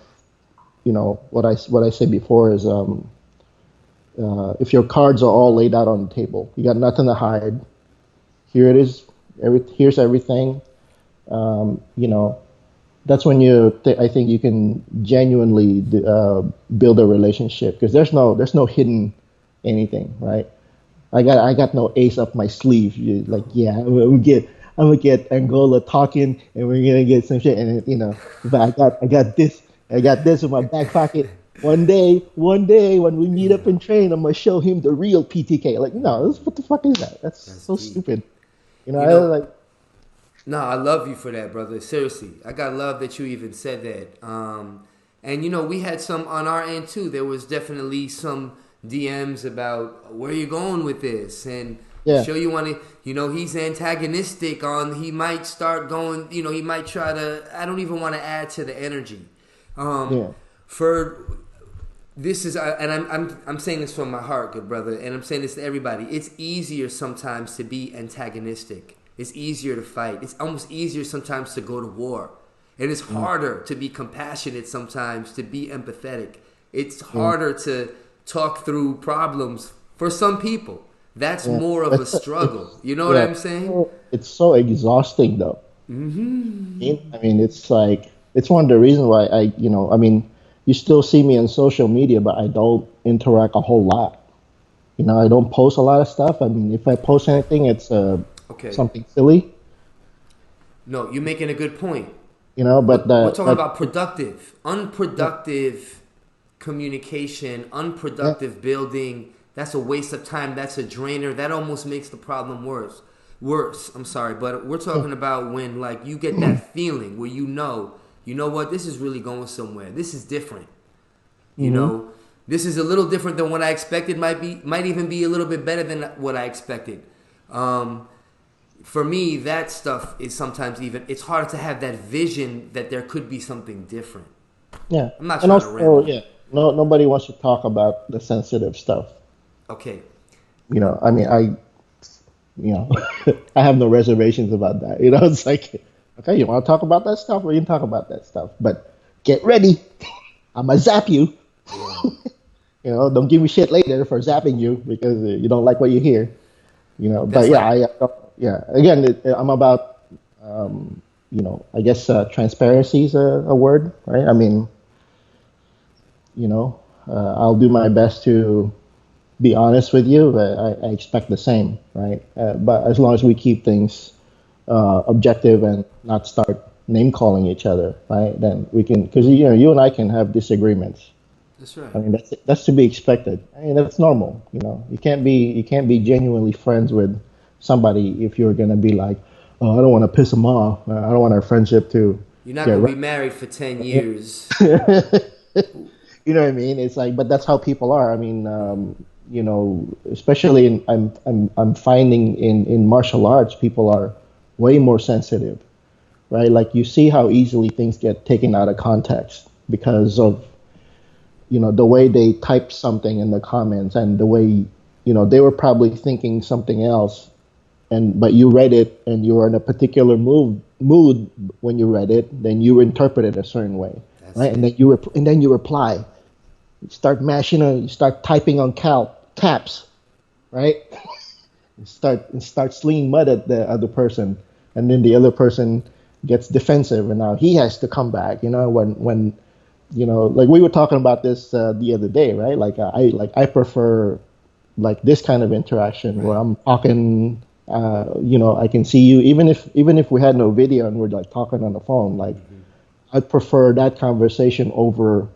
what I said before is if your cards are all laid out on the table, you got nothing to hide. Here it is. Here's everything. That's when I think you can genuinely build a relationship, because there's no hidden anything, right? I got no ace up my sleeve. Like, yeah, I'm gonna get Angola talking, and we're gonna get some shit. And but I got this in my back pocket. One day when we meet up and train, I'm gonna show him the real PTK. Like, no, what the fuck is that? That's so deep. Stupid. No, I love you for that, brother. Seriously, I got love that you even said that. And we had some on our end too. There was definitely some DMs about where you going with this, and. Yeah. Sure, you want to, he's antagonistic he might start going, he might try to, I don't even want to add to the energy. For this is, and I'm saying this from my heart, good brother, and I'm saying this to everybody. It's easier sometimes to be antagonistic. It's easier to fight. It's almost easier sometimes to go to war. And it's harder to be compassionate sometimes, to be empathetic. It's harder to talk through problems for some people. That's more of a struggle. You know what I'm saying? It's so exhausting, though. Mm-hmm. It's like, it's one of the reasons why you still see me on social media, but I don't interact a whole lot. I don't post a lot of stuff. If I post anything, it's Okay. something silly, No, you're making a good point. but We're talking like, about productive, yeah, unproductive communication, yeah, unproductive building. That's a waste of time. That's a drainer. That almost makes the problem worse. Worse. I'm sorry, but we're yeah. talking about when like you get that feeling where you know what, this is really going somewhere. This is different. You Hmm. know, this is a little different than what I expected. Might even be a little bit better than what I expected. Um, for me, that stuff is sometimes even it's hard to have that vision that there could be something different. Yeah, I'm not and trying to also, ramble. yeah, nobody wants to talk about the sensitive stuff. Okay, I mean, I have no reservations about that. It's like, okay, you want to talk about that stuff, we can talk about that stuff, but get ready. I'm gonna zap you. yeah, Don't give me shit later for zapping you because you don't like what you hear. But that's yeah, like yeah. Again, I'm about, I guess transparency is a word, right? I mean, I'll do my best to be honest with you, but I expect the same, right? But as long as we keep things objective and not start name calling each other, right? Then we can, because you and I can have disagreements. that's I right. mean, that's to be expected. I mean, that's normal. You can't be genuinely friends with somebody if you're gonna be like, oh, I don't want to piss them off. I don't want our friendship to You're not get gonna be wrecked. married for 10 years. You know what I mean? It's like, but that's how people are. I mean, especially I'm finding in martial arts, people are way more sensitive, right? Like you see how easily things get taken out of context because of the way they type something in the comments and the way they were probably thinking something else, but you read it and you were in a particular mood when you read it, then you interpret it a certain way, That's right? And it. then you reply. You start you start typing on caps, right? And start slinging mud at the other person, and then the other person gets defensive, and now he has to come back. When like we were talking about this the other day, right? I prefer like this kind of interaction where Right. I'm talking. I can see you even if we had no video and we're like talking on the phone. Like I prefer that conversation over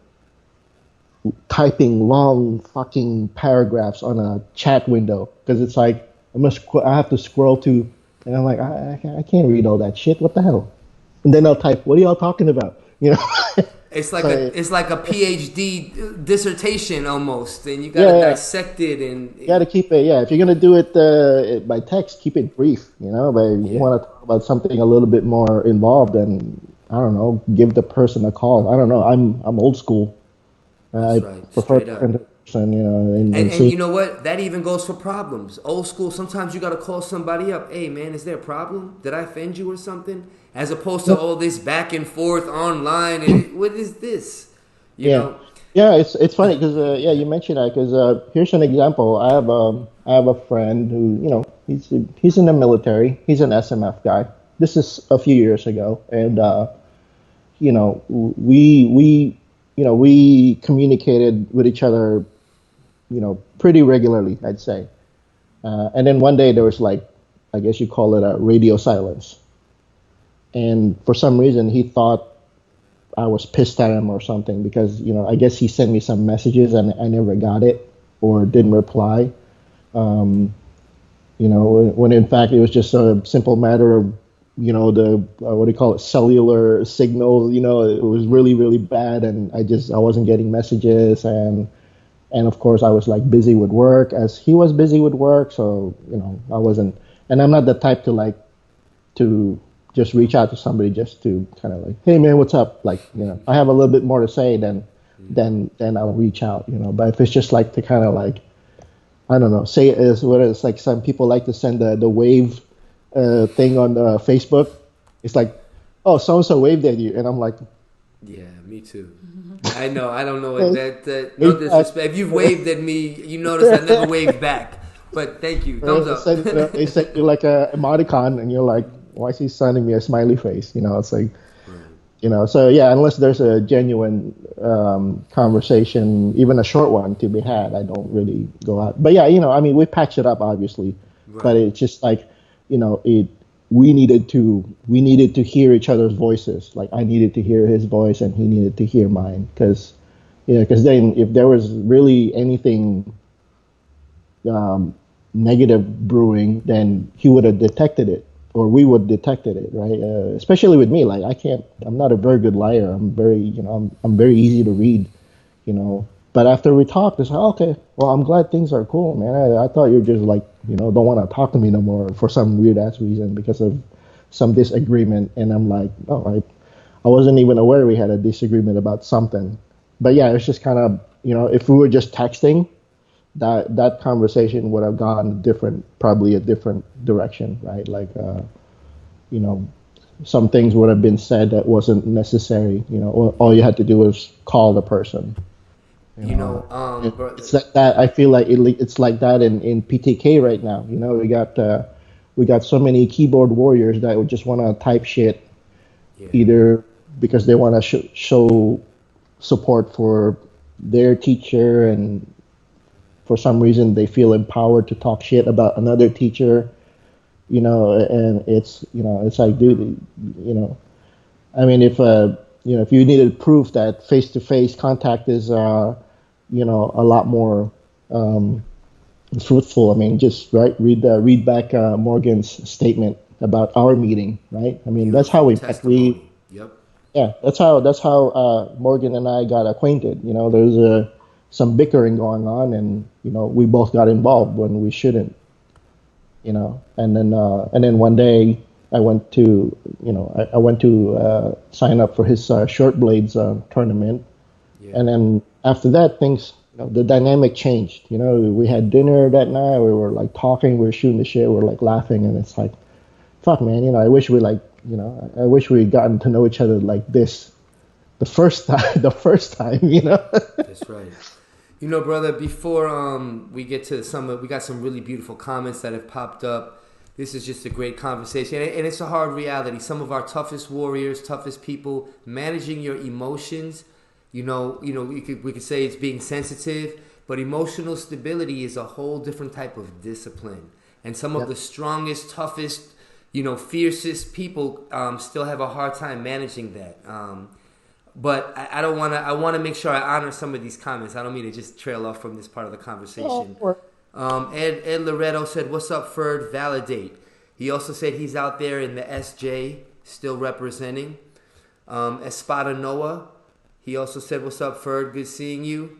typing long fucking paragraphs on a chat window because it's like I have to scroll to, and I'm like I can't read all that shit. What the hell? And then I'll type, "What are y'all talking about?" It's like a So it's like a PhD dissertation almost, and you got yeah, to yeah, dissect it you got to keep it. Yeah, if you're gonna do it by text, keep it brief. But you yeah, want to talk about something a little bit more involved, and I don't know, give the person a call. I don't know. I'm old school. that's I right, prefer straight talking up. to the person, and, And and and see. you know what? That even goes for problems. Old school. Sometimes you gotta call somebody up. Hey man, is there a problem? Did I offend you or something? As opposed to all this back and forth online. And what is this? You Yeah, know. yeah. It's funny because yeah, you mentioned that because here's an example. I have a friend who he's in the military. He's an SMF guy. This is a few years ago, and we communicated with each other pretty regularly, I'd say. And then one day there was like, I guess you call it a radio silence, and for some reason he thought I was pissed at him or something because I guess he sent me some messages and I never got it or didn't reply. Um, when in fact it was just a simple matter of the what do you call it, cellular signal. It was really really bad, and I wasn't getting messages, and of course I was like busy with work as he was busy with work, so I wasn't. And I'm not the type to like to just reach out to somebody just to kind of like, hey man, what's up? Like, I have a little bit more to say than I'll reach out. But if it's just like to kind of like, I don't know, say it is what it's like. Some people like to send the wave thing on Facebook. It's like, oh, so and so waved at you, and I'm like, Yeah, me too. I know. I don't know what hey, that. No wave back. disrespect. If you've waved at me, you notice I never waved back. But thank you. Thumbs They up. send, they send you like a emoticon, and you're like, why is he sending me a smiley face? It's like, Right. So yeah, unless there's a genuine conversation, even a short one to be had, I don't really go out. But yeah, I mean, we patch it up obviously, but Right. it's just like it we needed to hear each other's voices. Like I needed to hear his voice and he needed to hear mine, because then if there was really anything um, negative brewing, then he would have detected it, or we would detected it, right? Especially with me, like I'm not a very good liar. I'm very easy to read, you know. But after we talked, it's like, okay, well, I'm glad things are cool, man. I thought you were just like, don't want to talk to me no more for some weird ass reason because of some disagreement. And I'm like, oh, I wasn't even aware we had a disagreement about something. But yeah, it's just kind of, if we were just texting, that conversation would have gone probably a different direction, right? Like, you know, some things would have been said that wasn't necessary. All you had to do was call the person. You know, It's like that. I feel like it's like that in PTK right now. We got so many keyboard warriors that would just want to type shit, yeah. either because they want to show support for their teacher, and for some reason they feel empowered to talk shit about another teacher. And it's like, dude, I mean, if you needed proof that face-to-face contact is a lot more fruitful, I mean, just read back Morgan's statement about our meeting, right? I mean, that's how Beautiful we met. testimony. Yep. Yeah, that's how Morgan and I got acquainted. There's some bickering going on, and we both got involved when we shouldn't. And then one day I went to sign up for his short blades tournament, Yeah. and then after that things, the dynamic changed. We had dinner that night. We were like talking, we were shooting the shit, we were like laughing, and it's like, fuck, man. I wish I wish we had gotten to know each other like this the first time. The first time. That's right. Brother, before we get to we got some really beautiful comments that have popped up. This is just a great conversation, and it's a hard reality. Some of our toughest warriors, toughest people, managing your emotions. We could say it's being sensitive, but emotional stability is a whole different type of discipline. And some of the strongest, toughest, fiercest people still have a hard time managing that. But I don't want to. I want to make sure I honor some of these comments. I don't mean to just trail off from this part of the conversation. Ed Loretto said, "What's up, Ferd? Validate." He also said he's out there in the SJ, still representing. Espada Noah. He also said, "What's up, Ferd? Good seeing you."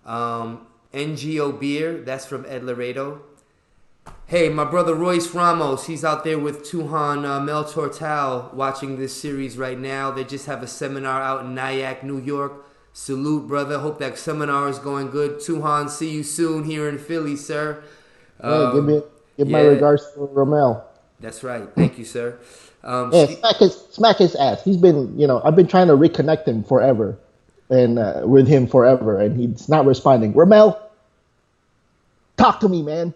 NGO Beer. That's from Ed Laredo. Hey, my brother Royce Ramos, he's out there with Tuhan Mel Tortal watching this series right now. They just have a seminar out in Nyack, New York. Salute, brother. Hope that seminar is going good. Tuhan, see you soon here in Philly, sir. Give my regards to Romel. That's right. Thank you, sir. Smack his ass. He's been, I've been trying to reconnect him forever, and with him forever, and he's not responding. Romel, talk to me, man.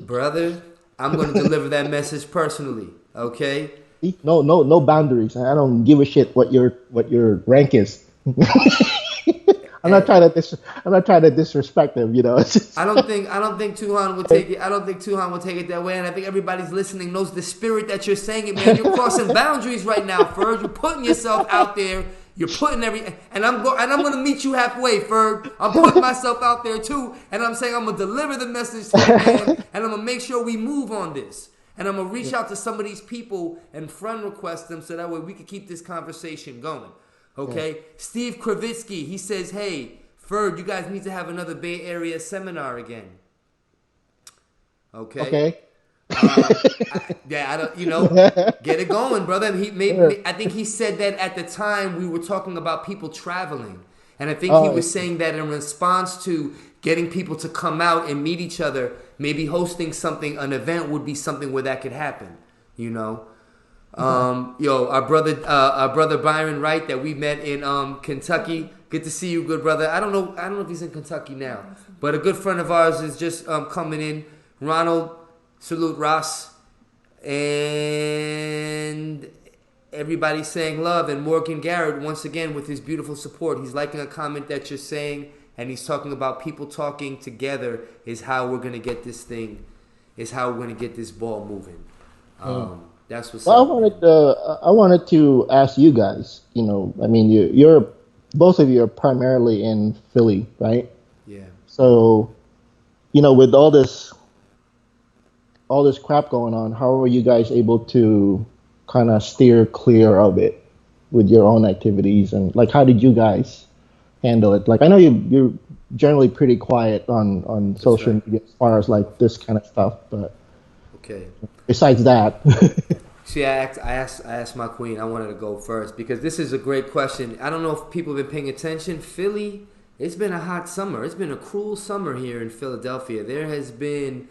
Brother, I'm going to deliver that message personally, okay? No boundaries. I don't give a shit what your rank is. I'm not trying to disrespect him, I don't think Tuhan would take it. I don't think Tuhan would take it that way, and I think everybody's listening knows the spirit that you're saying it, man. You're crossing boundaries right now, Ferg. You're putting yourself out there. You're putting and I'm going to meet you halfway, Ferg. I'm putting myself out there too, and I'm saying I'm gonna deliver the message to the man, and I'm gonna make sure we move on this, and I'm gonna reach out to some of these people and friend request them so that way we can keep this conversation going. Okay, yeah. Steve Kravitsky, he says, "Hey, Ferg, you guys need to have another Bay Area seminar again." Okay. I don't, get it going, brother. I think he said that at the time we were talking about people traveling, and I think he was saying that in response to getting people to come out and meet each other. Maybe hosting an event would be something where that could happen. Our brother Byron Wright that we met in Kentucky. Good to see you, good brother. I don't know if he's in Kentucky now, but a good friend of ours is just coming in. Ronald. Salute, Ross. And everybody's saying love. And Morgan Garrett, once again, with his beautiful support. He's liking a comment that you're saying. And he's talking about people talking together is how we're going to get this thing is how we're gonna get this ball moving. That's what's Well, up, man. I wanted to ask you guys. I mean, you're both of you are primarily in Philly, right? Yeah. So, with all this crap going on, how are you guys able to kind of steer clear of it with your own activities, and like how did you guys handle it? Like I know you're generally pretty quiet on That's social right. media as far as like this kind of stuff, but Okay. besides that, See, I asked my queen. I wanted to go first because this is a great question. I don't know if people have been paying attention. Philly, it's been a hot summer. It's been a cruel summer here in Philadelphia. There has been,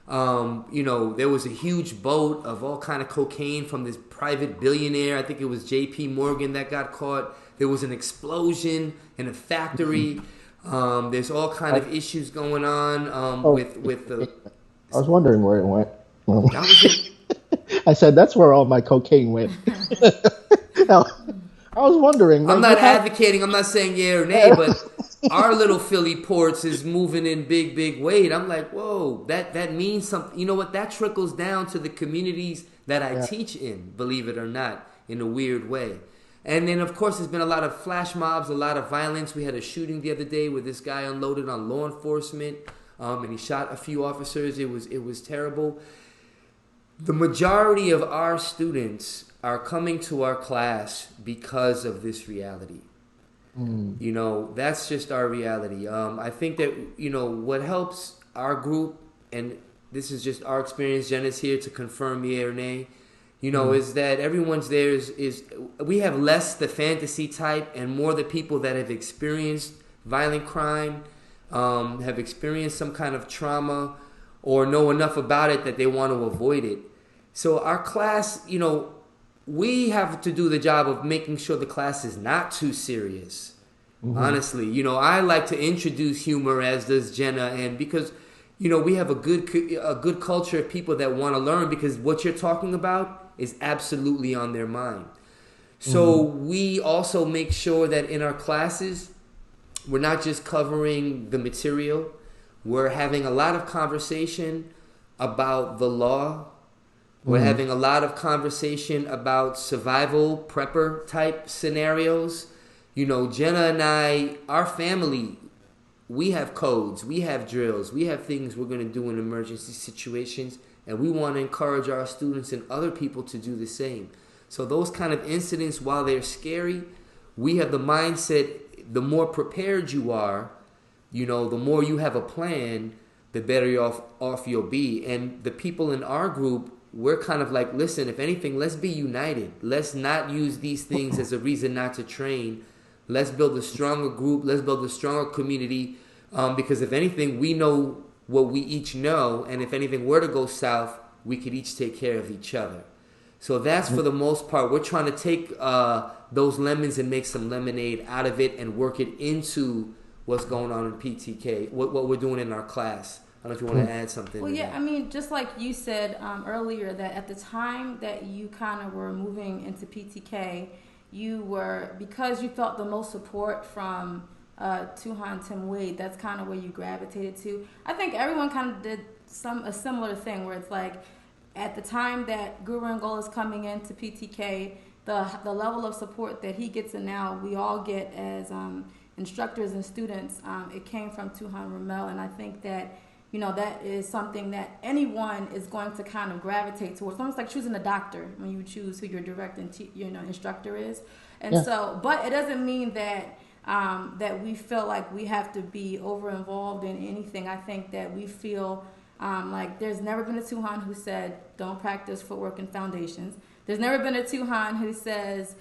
there was a huge boat of all kind of cocaine from this private billionaire. I think it was J.P. Morgan that got caught. There was an explosion in a factory. There's all kind I, of issues going on oh, with the. I was wondering where it went. Well, That was in. I said that's where all my cocaine went. Now, I was wondering, I'm man, you not have. advocating. I'm not saying yeah or nay, but our little Philly ports is moving in big, big weight. I'm like, whoa, that means something. You know what? That trickles down to the communities that I Yeah. teach in. Believe it or not, in a weird way. And then, of course, there's been a lot of flash mobs, a lot of violence. We had a shooting the other day where this guy unloaded on law enforcement, and he shot a few officers. It was terrible. The majority of our students are coming to our class because of this reality. Mm, That's just our reality. I think that, what helps our group, and this is just our experience, Jenna's here to confirm yeah or nay, mm, is that everyone's there is we have less the fantasy type and more the people that have experienced violent crime, have experienced some kind of trauma, or know enough about it that they want to avoid it. So our class, we have to do the job of making sure the class is not too serious. mm-hmm. Honestly, I like to introduce humor, as does Jenna, and because we have a good culture of people that want to learn because what you're talking about is absolutely on their mind. So Mm, we also make sure that in our classes we're not just covering the material, we're having a lot of conversation about the law. We're mm, having a lot of conversation about survival prepper type scenarios. Jenna and I, our family, we have codes, we have drills, we have things we're going to do in emergency situations, and we want to encourage our students and other people to do the same. So those kind of incidents, while they're scary, we have the mindset, the more prepared you are, the more you have a plan, the better off you'll be. And the people in our group, we're kind of like, listen, if anything, let's be united. Let's not use these things as a reason not to train. Let's build a stronger group. Let's build a stronger community. Because if anything, we know what we each know. And if anything were to go south, we could each take care of each other. So that's for the most part. We're trying to take those lemons and make some lemonade out of it and work it into what's going on in PTK, what we're doing in our class. I don't know if you want to add something Well, to yeah, that. I mean, just like you said earlier, that at the time that you kind of were moving into PTK, you were, because you felt the most support from Tuhan Tim Wade, that's kind of where you gravitated to. I think everyone kind of did a similar thing where it's like, at the time that Guro Ngol is coming into PTK, the level of support that he gets and now we all get as instructors and students, it came from Tuhan Ramel, and I think that that is something that anyone is going to kind of gravitate towards. It's almost like choosing a doctor when you choose who your direct instructor is. And yeah. so, but it doesn't mean that that we feel like we have to be over involved in anything. I think that we feel like there's never been a Tuhan who said don't practice footwork and foundations. There's never been a Tuhan who says,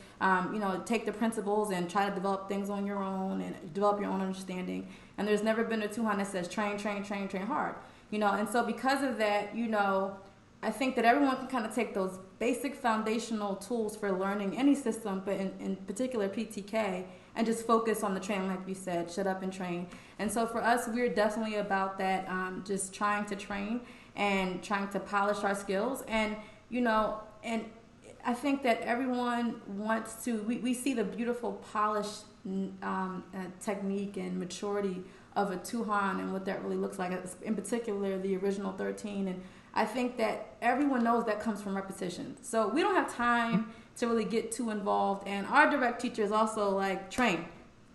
take the principles and try to develop things on your own and develop your own understanding. And there's never been a Tuhan that says train, train, train, train hard. And so because of that, I think that everyone can kind of take those basic foundational tools for learning any system, but in particular PTK, and just focus on the train, like you said, shut up and train. And so for us, we're definitely about that, just trying to train and trying to polish our skills. And, and I think that everyone wants to, we see the beautiful polished technique and maturity of a Tuhan and what that really looks like, in particular the original 13. And I think that everyone knows that comes from repetition. So we don't have time to really get too involved. And our direct teacher is also like train.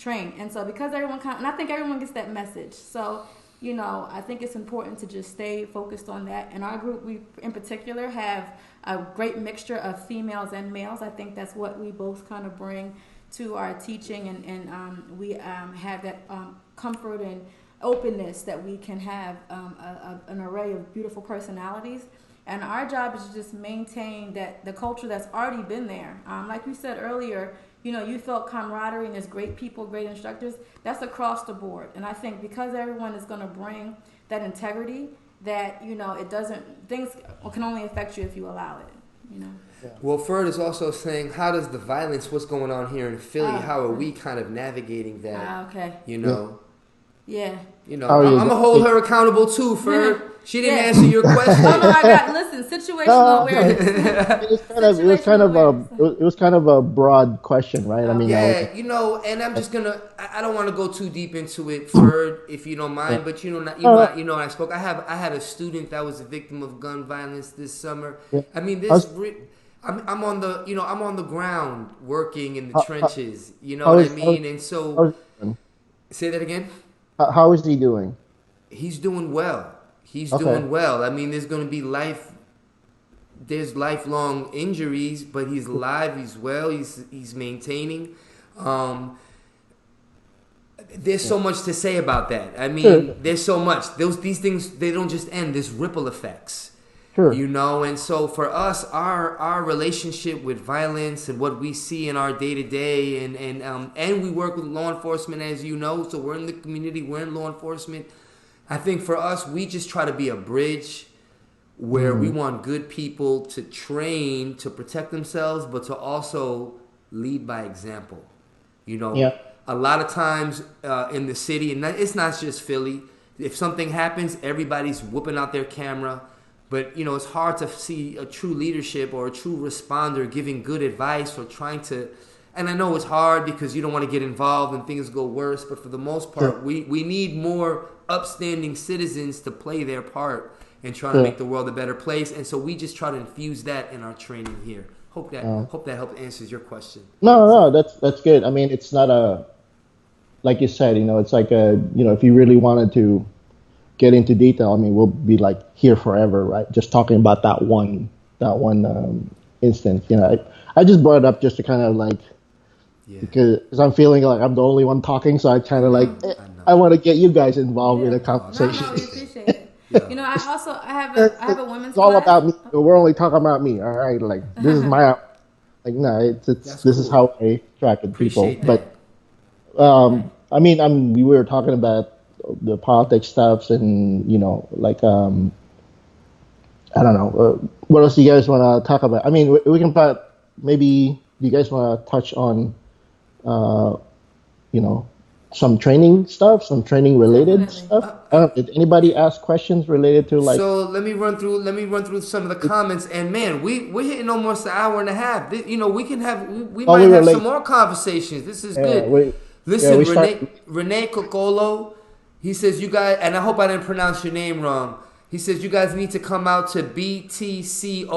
And so because everyone and I think everyone gets that message. So, I think it's important to just stay focused on that. In our group, we in particular have a great mixture of females and males. I think that's what we both kind of bring to our teaching, and we have that comfort and openness that we can have an array of beautiful personalities. And our job is to just maintain that the culture that's already been there. Like you said earlier, you felt camaraderie and there's great people, great instructors. That's across the board. And I think because everyone is going to bring that integrity, that, it doesn't, things can only affect you if you allow it, Yeah. Well, Ferd is also saying, how does the violence, what's going on here in Philly, how are we kind of navigating that? Okay. Yeah. Yeah. I'm going to hold her accountable too, Ferd. She didn't answer your question. Oh no, I got situational awareness. It was kind of a broad question, right? I mean, and I'm just gonna. I don't want to go too deep into it, Ferd, if you don't mind. But I spoke. I had a student that was a victim of gun violence this summer. Yeah. I mean, I'm on the ground working in the trenches. You know what I mean? And so, say that again. How is he doing? He's doing well. He's doing well. I mean, there's going to be there's lifelong injuries, but he's alive. He's well. He's maintaining. There's so much to say about that. I mean, there's so much. These things, they don't just end. There's ripple effects. Sure. And so for us, our relationship with violence and what we see in our day to day, and we work with law enforcement, as you know. So we're in the community. We're in law enforcement. I think for us, we just try to be a bridge where we want good people to train to protect themselves, but to also lead by example. A lot of times in the city, and it's not just Philly, if something happens, everybody's whooping out their camera. But, it's hard to see a true leadership or a true responder giving good advice or trying to... And I know it's hard because you don't want to get involved and things go worse. But for the most part, we need more upstanding citizens to play their part in trying to make the world a better place. And so we just try to infuse that in our training here. Hope that helped answers your question. No, that's good. I mean, it's not like you said, it's like if you really wanted to get into detail, I mean, we'll be like here forever, right? Just talking about that one instance. I just brought it up just to kind of like, because I'm feeling like I'm the only one talking, so I kind of like, I want to get you guys involved in the conversation. No, we appreciate it. I have a women's It's all class. about me. We're only talking about me. All right, like this is my, like no, this is how I interact with people. That. But I mean, we were talking about the politics stuffs, and like I don't know, what else do you guys want to talk about? I mean, we can maybe you guys want to touch on some training stuff, some training related stuff. Did anybody ask questions related to like? So let me run through some of the comments. And man, we're hitting almost an hour and a half. We might have some more conversations. This is good. Listen, Renee Cocolo, he says you guys, and I hope I didn't pronounce your name wrong. He says you guys need to come out to BTCOOC.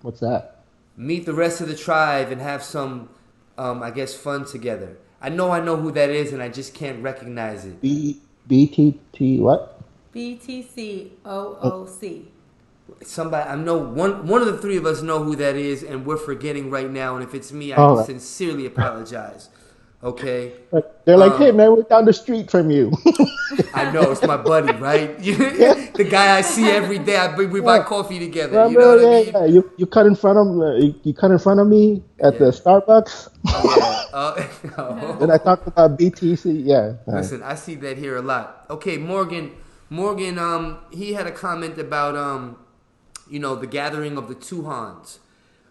What's that? Meet the rest of the tribe and have some, I guess, fun together. I know who that is, and I just can't recognize it. BTT what? BTCOOC. Somebody, I know one of the three of us know who that is, and we're forgetting right now. And if it's me, I sincerely apologize. Okay. They're like, hey man, we're down the street from you. I know, it's my buddy, right? The guy I see every day. We buy coffee together. Remember, you know what I mean? You cut in front of me at the Starbucks. And I talked about BTC. Yeah. Listen, I see that here a lot. Okay, Morgan, he had a comment about the gathering of the Tuhans.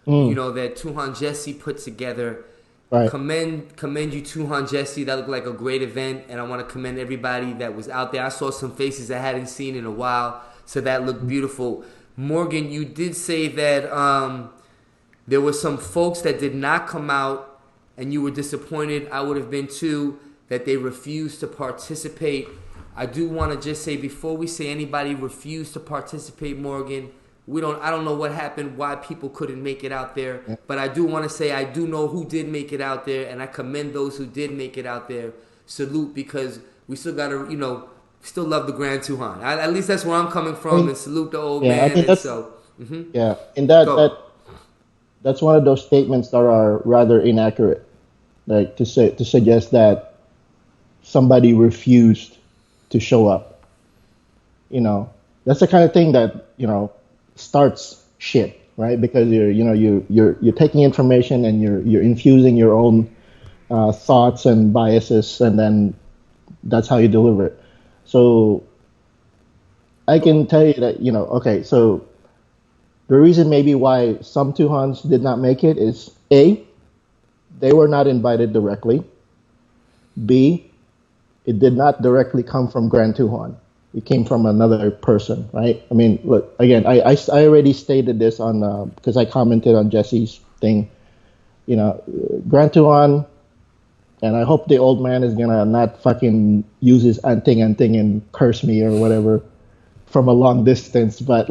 That Tuhan Jesse put together. Right. Commend you, Tuhan Jesse. That looked like a great event, and I want to commend everybody that was out there. I saw some faces I hadn't seen in a while, so that looked beautiful. Morgan, you did say that there were some folks that did not come out, and you were disappointed. I would have been too, that they refused to participate. I do want to just say before we say anybody refused to participate, Morgan, I don't know what happened, why people couldn't make it out there, but I do want to say I do know who did make it out there, and I commend those who did make it out there. Salute, because we still got to, still love the Grand Tuhan. At least that's where I'm coming from, and salute the old man. I mean, and so, yeah, and that's one of those statements that are rather inaccurate, like to suggest that somebody refused to show up. That's the kind of thing that starts shit, right? Because you're taking information and you're infusing your own thoughts and biases, and then that's how you deliver it. So I can tell you that okay, so the reason maybe why some Tuhans did not make it is A, they were not invited directly. B, it did not directly come from Grand Tuhan. It came from another person, right? I mean, look, again, I already stated this on, because I commented on Jesse's thing. Grand Tuhan, and I hope the old man is gonna not fucking use his anting and curse me or whatever from a long distance, but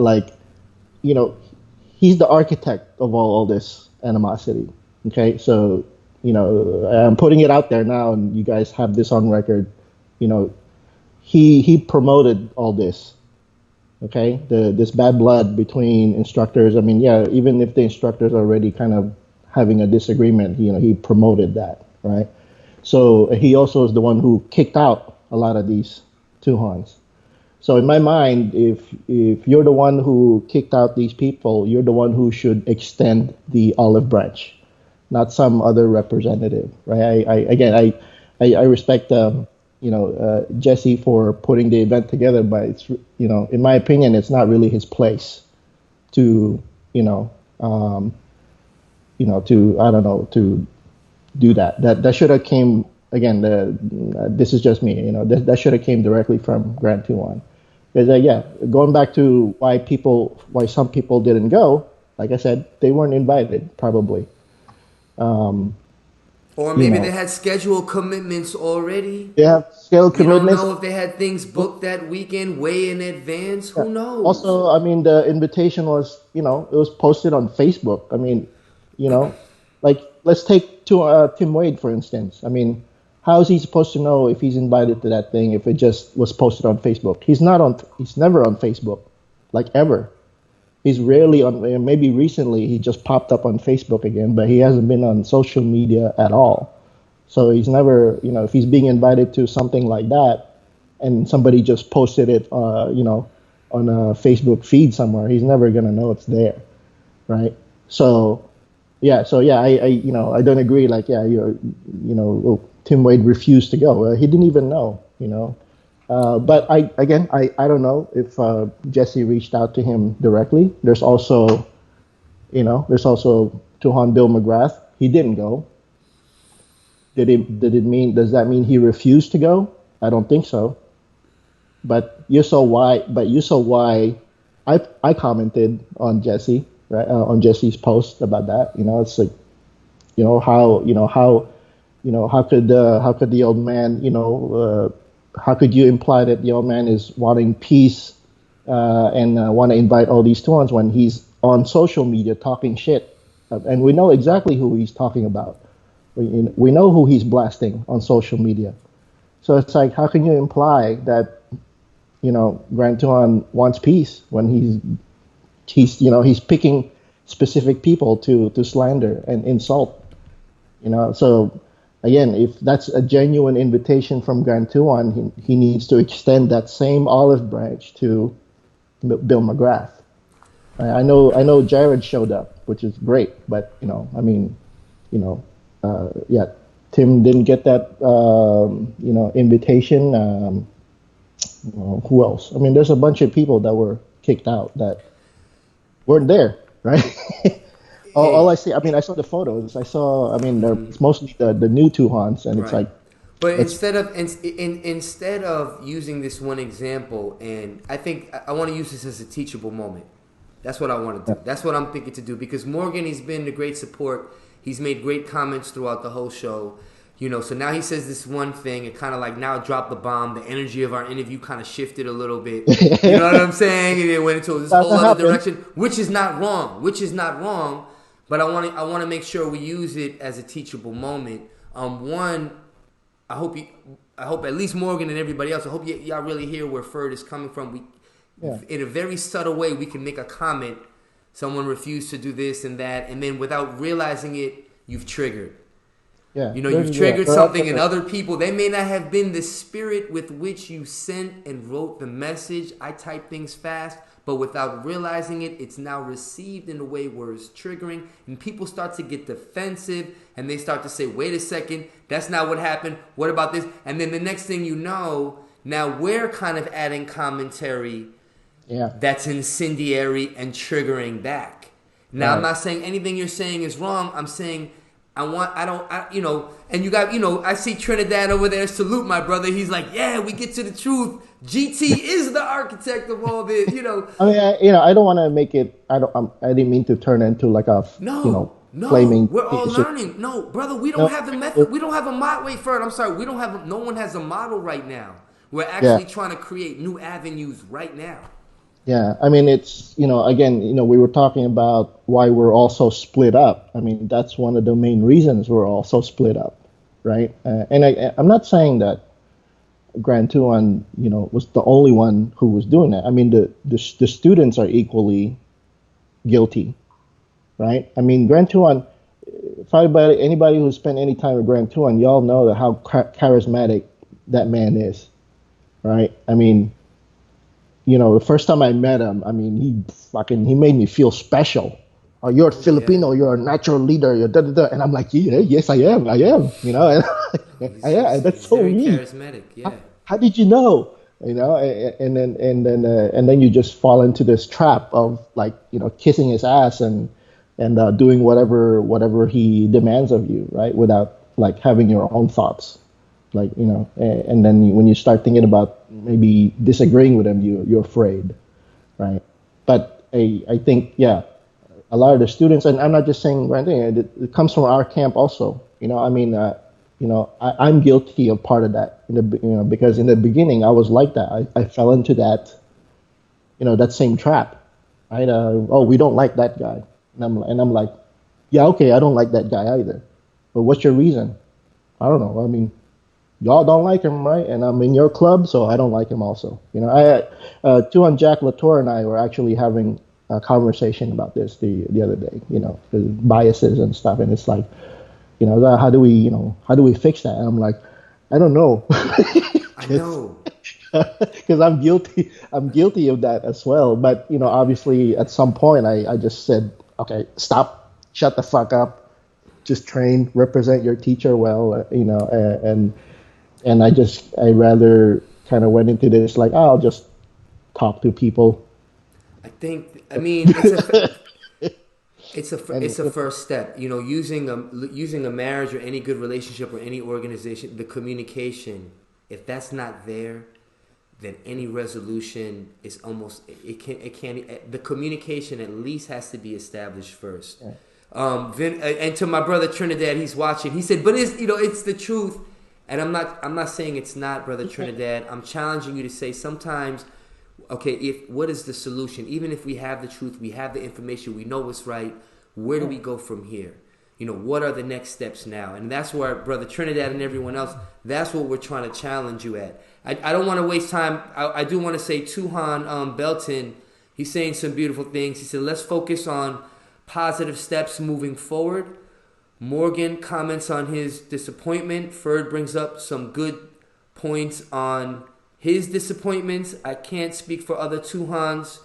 he's the architect of all this animosity. Okay, so I'm putting it out there now, and you guys have this on record. He promoted all this. Okay, this bad blood between instructors. I mean, yeah, even if the instructors are already kind of having a disagreement, he promoted that, right? So he also is the one who kicked out a lot of these Tuhans. So in my mind, if you're the one who kicked out these people, you're the one who should extend the olive branch, not some other representative, right? I respect Jesse for putting the event together, but it's in my opinion, it's not really his place to to do that. That should have came again. This is just me. That should have came directly from Grand Tuan. Because going back to why some people didn't go. Like I said, they weren't invited, probably. Or maybe they had scheduled commitments already. Yeah, scheduled commitments. You don't know if they had things booked that weekend way in advance. Who knows? Also, I mean, the invitation was, it was posted on Facebook. I mean, let's take Tim Wade, for instance. I mean, how is he supposed to know if he's invited to that thing if it just was posted on Facebook? He's never on Facebook, ever. He's rarely on, maybe recently he just popped up on Facebook again, but he hasn't been on social media at all. So he's never, if he's being invited to something like that and somebody just posted it, on a Facebook feed somewhere, he's never going to know it's there, right? So I don't agree. Tim Wade refused to go. He didn't even know, But I don't know if Jesse reached out to him directly. There's also Tuhan Bill McGrath. He didn't go. Does that mean he refused to go? I don't think so. But you saw why I commented on Jesse, right? On Jesse's post about that. It's like, how could the old man, how could you imply that the old man is wanting peace and want to invite all these Tuhans when he's on social media talking shit? And we know exactly who he's talking about. We know who he's blasting on social media. So it's like, how can you imply that, Grand Tuhan wants peace when he's picking specific people to slander and insult? So again, if that's a genuine invitation from Grand Tuan, he needs to extend that same olive branch to Bill McGrath. I know Jared showed up, which is great, but Tim didn't get that invitation. Who else? I mean, there's a bunch of people that were kicked out that weren't there, right? All I see, I saw the photos. It's mostly the new Tuhans, and it's like. But instead of using this one example, and I think I want to use this as a teachable moment. That's what I want to do. That's what I'm thinking to do, because Morgan, he's been a great support. He's made great comments throughout the whole show. So now he says this one thing, it kind of like now dropped the bomb. The energy of our interview kind of shifted a little bit. You know what I'm saying? And it went into this whole other direction, which is not wrong. But I want to make sure we use it as a teachable moment. One, I hope at least Morgan and everybody else, I hope y'all really hear where Ferd is coming from. In a very subtle way, we can make a comment. Someone refused to do this and that, and then without realizing it, you've triggered. Yeah. You've triggered something in other people. They may not have been the spirit with which you sent and wrote the message. I type things fast, but without realizing it, it's now received in a way where it's triggering, and people start to get defensive, and they start to say, wait a second, that's not what happened. What about this? And then the next thing you know, now we're kind of adding commentary that's incendiary and triggering back. Now, right. I'm not saying anything you're saying is wrong. I'm saying and you got, I see Trinidad over there. Salute my brother. He's like, yeah, we get to the truth. GT is the architect of all this, I mean, I don't want to make it, I didn't mean to turn into like a, flaming. We're all learning. No, brother, we don't have the method. We don't have a model. Wait, Ferd, I'm sorry. No one has a model right now. We're actually trying to create new avenues right now. Yeah, I mean, it's, again, we were talking about why we're all so split up. I mean, that's one of the main reasons we're all so split up, right? And I'm not saying that Grand Tuan, was the only one who was doing that. I mean, the students are equally guilty, right? I mean, Grand Tuan, if anybody who spent any time with Grand Tuan, y'all know how charismatic that man is, right? I mean, the first time I met him, I mean, he made me feel special. Oh, you're a Filipino, you're a natural leader, you're da-da-da. And I'm like, yes, I am, and that's so very me. Charismatic, yeah. How did you know? And then you just fall into this trap of like, kissing his ass and doing whatever he demands of you, right? Without like having your own thoughts. Like, and then when you start thinking about maybe disagreeing with him, you're afraid, right? But I think, a lot of the students, and I'm not just saying one thing, it comes from our camp also. I mean, I'm guilty of part of that, because in the beginning I was like that. I fell into that, that same trap, right? We don't like that guy, and I'm like, yeah, okay, I don't like that guy either. But what's your reason? I don't know. I mean, y'all don't like him, right? And I'm in your club, so I don't like him also. Tuan Jack Latour and I were actually having a conversation about this the other day, the biases and stuff. And it's like, how do we fix that? And I'm like, I don't know. I know. Because I'm guilty of that as well. But, obviously at some point I just said, okay, stop, shut the fuck up, just train, represent your teacher well, and I rather kind of went into this like, I'll just talk to people. I mean, it's a first step. Using a marriage or any good relationship or any organization, the communication. If that's not there, then any resolution is almost it can't. The communication at least has to be established first. Yeah. And to my brother Trinidad, he's watching. He said, "But it's the truth." And I'm not saying it's not, brother Trinidad. I'm challenging you to say sometimes, okay, what is the solution? Even if we have the truth, we have the information, we know what's right, where do we go from here? What are the next steps now? And that's where brother Trinidad and everyone else, that's what we're trying to challenge you at. I don't want to waste time. I do want to say Tuhan Belton, he's saying some beautiful things. He said, let's focus on positive steps moving forward. Morgan comments on his disappointment. Ferd brings up some good points on his disappointments. I can't speak for other Tuhans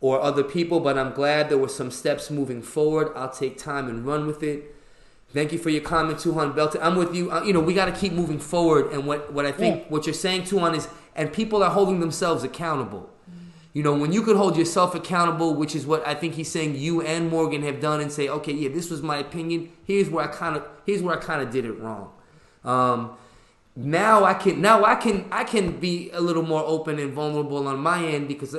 or other people, but I'm glad there were some steps moving forward. I'll take time and run with it. Thank you for your comment, Tuhan Belton. I'm with you. We got to keep moving forward. And what I think, what you're saying, Tuhan, is, and people are holding themselves accountable. When you could hold yourself accountable, which is what I think he's saying you and Morgan have done, and say, okay, yeah, this was my opinion. Here's where I kind of did it wrong. Now I can be a little more open and vulnerable on my end because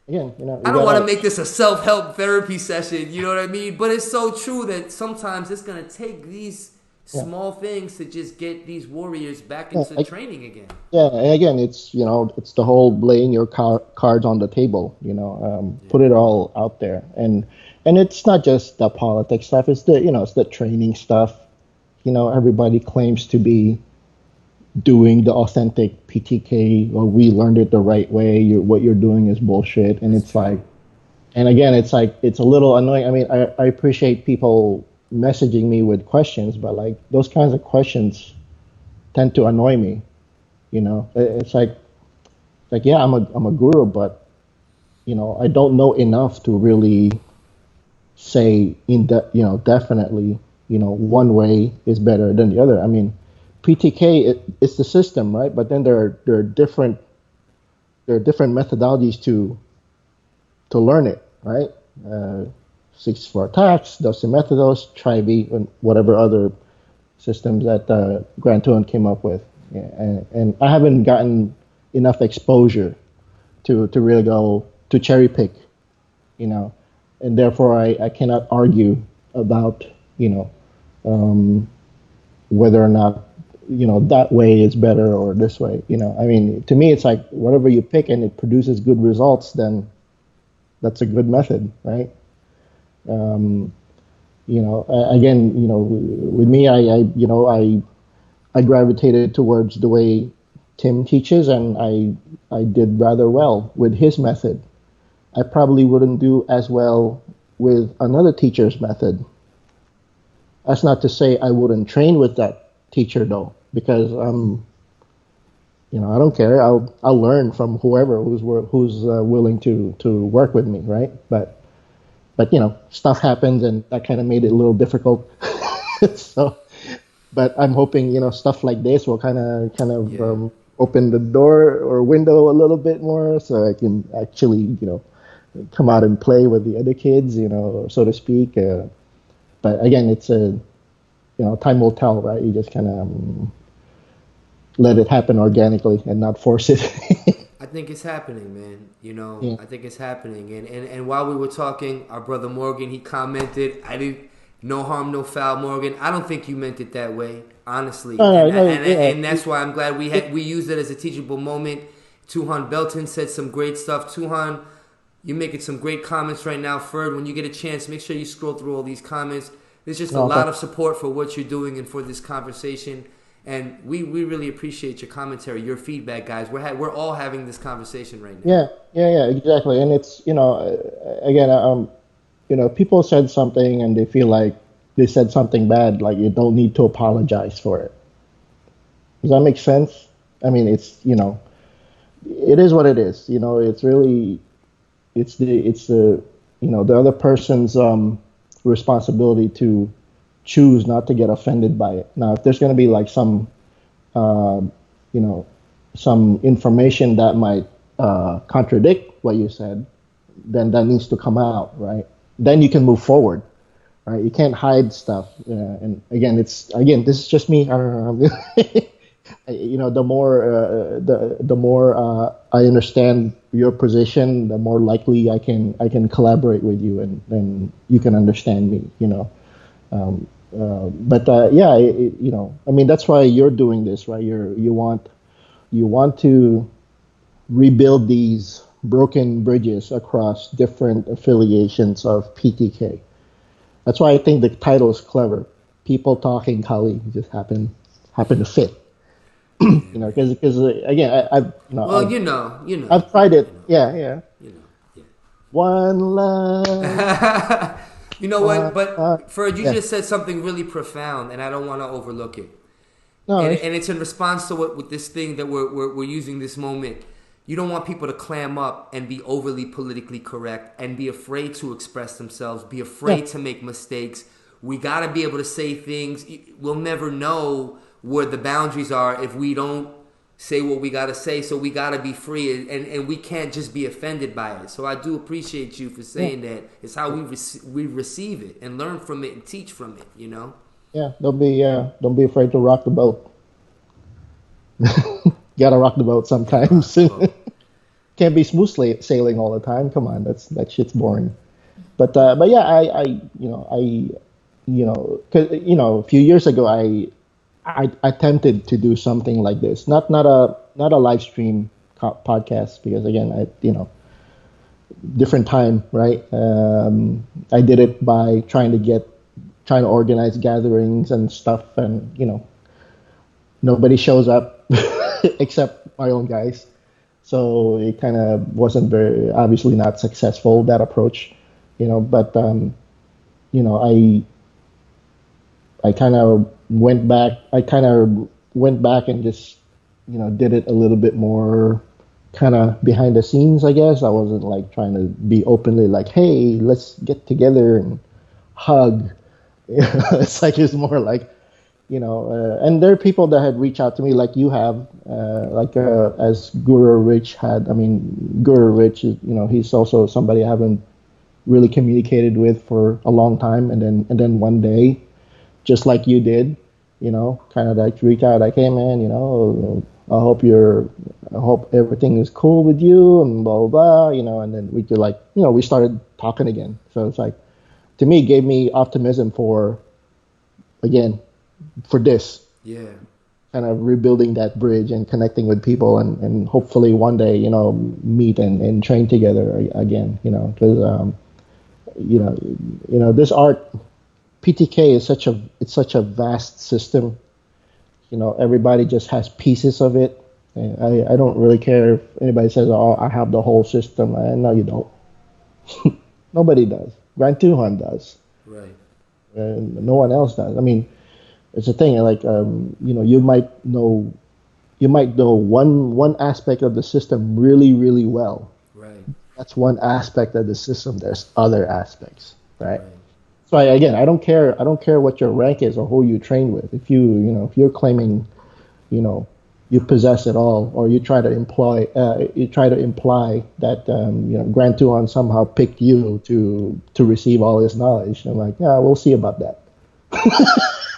Again, I don't want to make this a self-help therapy session. You know what I mean? But it's so true that sometimes it's gonna take these yeah, small things to just get these warriors back yeah. into training again. Yeah, and again, it's it's the whole laying your cards on the table. Yeah. Put it all out there, and it's not just the politics stuff. It's the it's the training stuff. Everybody claims to be doing the authentic PTK, or we learned it the right way. What you're doing is bullshit, and That's it's like, true. and again, it's like it's a little annoying. I mean, I appreciate people messaging me with questions, but like those kinds of questions tend to annoy me. It's like yeah, I'm a guru, but I don't know enough to really say definitely one way is better than the other. I mean, PTK it's the system, right? But then there are different methodologies to learn it, right? Uh, 64 attacks, dosimethodos, Tri-V, and whatever other systems that Grant Thorne came up with. Yeah, and I haven't gotten enough exposure to really go to cherry pick, you know, and therefore I cannot argue about you know um, whether or not that way is better or this way. I mean, to me, it's like whatever you pick and it produces good results, then that's a good method, right? Um, Again, with me, I gravitated towards the way Tim teaches, and I did rather well with his method. I probably wouldn't do as well with another teacher's method. That's not to say I wouldn't train with that teacher though, because I don't care. I'll learn from whoever who's willing to work with me, right? But stuff happens, and that kind of made it a little difficult. So, but I'm hoping stuff like this will kind of Yeah. open the door or window a little bit more, so I can actually come out and play with the other kids, so to speak. But again, it's a time will tell, right? You just kind of let it happen organically and not force it. I think it's happening, man. Yeah. I think it's happening. And while we were talking, our brother Morgan, he commented, I didn't, no harm, no foul, Morgan. I don't think you meant it that way, honestly. No, And no, no, and, yeah. and that's why I'm glad we used it as a teachable moment. Tuhan Belton said some great stuff. Tuhan, you're making some great comments right now. Ferd, when you get a chance, make sure you scroll through all these comments. There's just a No, lot of support for what you're doing and for this conversation. And we really appreciate your commentary, your feedback, guys. We're all having this conversation right now. yeah, exactly. And it's again, people said something and they feel like they said something bad, like you don't need to apologize for it. Does that make sense? I mean, it is what it is. It's really it's the other person's responsibility to choose not to get offended by it. Now, if there's going to be like uh, you know, some information that might contradict what you said, then that needs to come out, right? Then you can move forward, right? You can't hide stuff. And again, this is just me. I don't know. The more I understand your position, the more likely I can collaborate with you, and then you can understand me. But yeah, I mean, that's why you're doing this, right? You want to rebuild these broken bridges across different affiliations of PTK. That's why I think the title is clever. People talking Kali just happen to fit. Because again, Well, I've tried it. you know, Yeah, yeah. yeah. One love. You know what? But Ferd, you Yeah. just said something really profound, and I don't want to overlook it. No, And it's in response to what with this thing that we're using this moment. You don't want people to clam up and be overly politically correct and be afraid to express themselves, be afraid yeah, to make mistakes. We got to be able to say things. We'll never know where the boundaries are if we don't say what we got to say. So we got to be free, and we can't just be offended by it. So I do appreciate you for yeah, saying that. It's how we receive it and learn from it and teach from it, yeah. Don't be afraid to rock the boat. Gotta rock the boat Gotta rock sometimes. the boat. Can't be smooth sailing all the time. Come on, that shit's boring. But yeah, I because a few years ago, I attempted to do something like this, not a live stream podcast, because again, different time, right? I did it by trying to organize gatherings and stuff, and nobody shows up except my own guys. So it kind of wasn't very obviously not successful, that approach, But I kind of went back. I kind of went back and just did it a little bit more kind of behind the scenes, I guess. I wasn't like trying to be openly like, hey, let's get together and hug. It's like it's more like, and there are people that had reached out to me like you have, as Guro Rich had. I mean, Guro Rich is, he's also somebody I haven't really communicated with for a long time, and then one day, just like you did, kind of like reach out like, hey man, I hope everything is cool with you and blah blah blah, and then we could like, we started talking again. So it's like, to me, it gave me optimism for this. Yeah. Kind of rebuilding that bridge and connecting with people, and hopefully one day, meet and train together again, because, this art, PTK is such a vast system. Everybody just has pieces of it. And I don't really care if anybody says, "Oh, I have the whole system." No, you don't. Nobody does. Grant Tuhan does. Right. And no one else does. I mean, it's a thing. Like, you might know one aspect of the system really, really well. Right. That's one aspect of the system. There's other aspects, right? So again, I don't care what your rank is or who you train with. If if you're claiming, you possess it all, or you try to imply that Grant Tuhan somehow picked you to receive all his knowledge. I'm like, yeah, we'll see about that.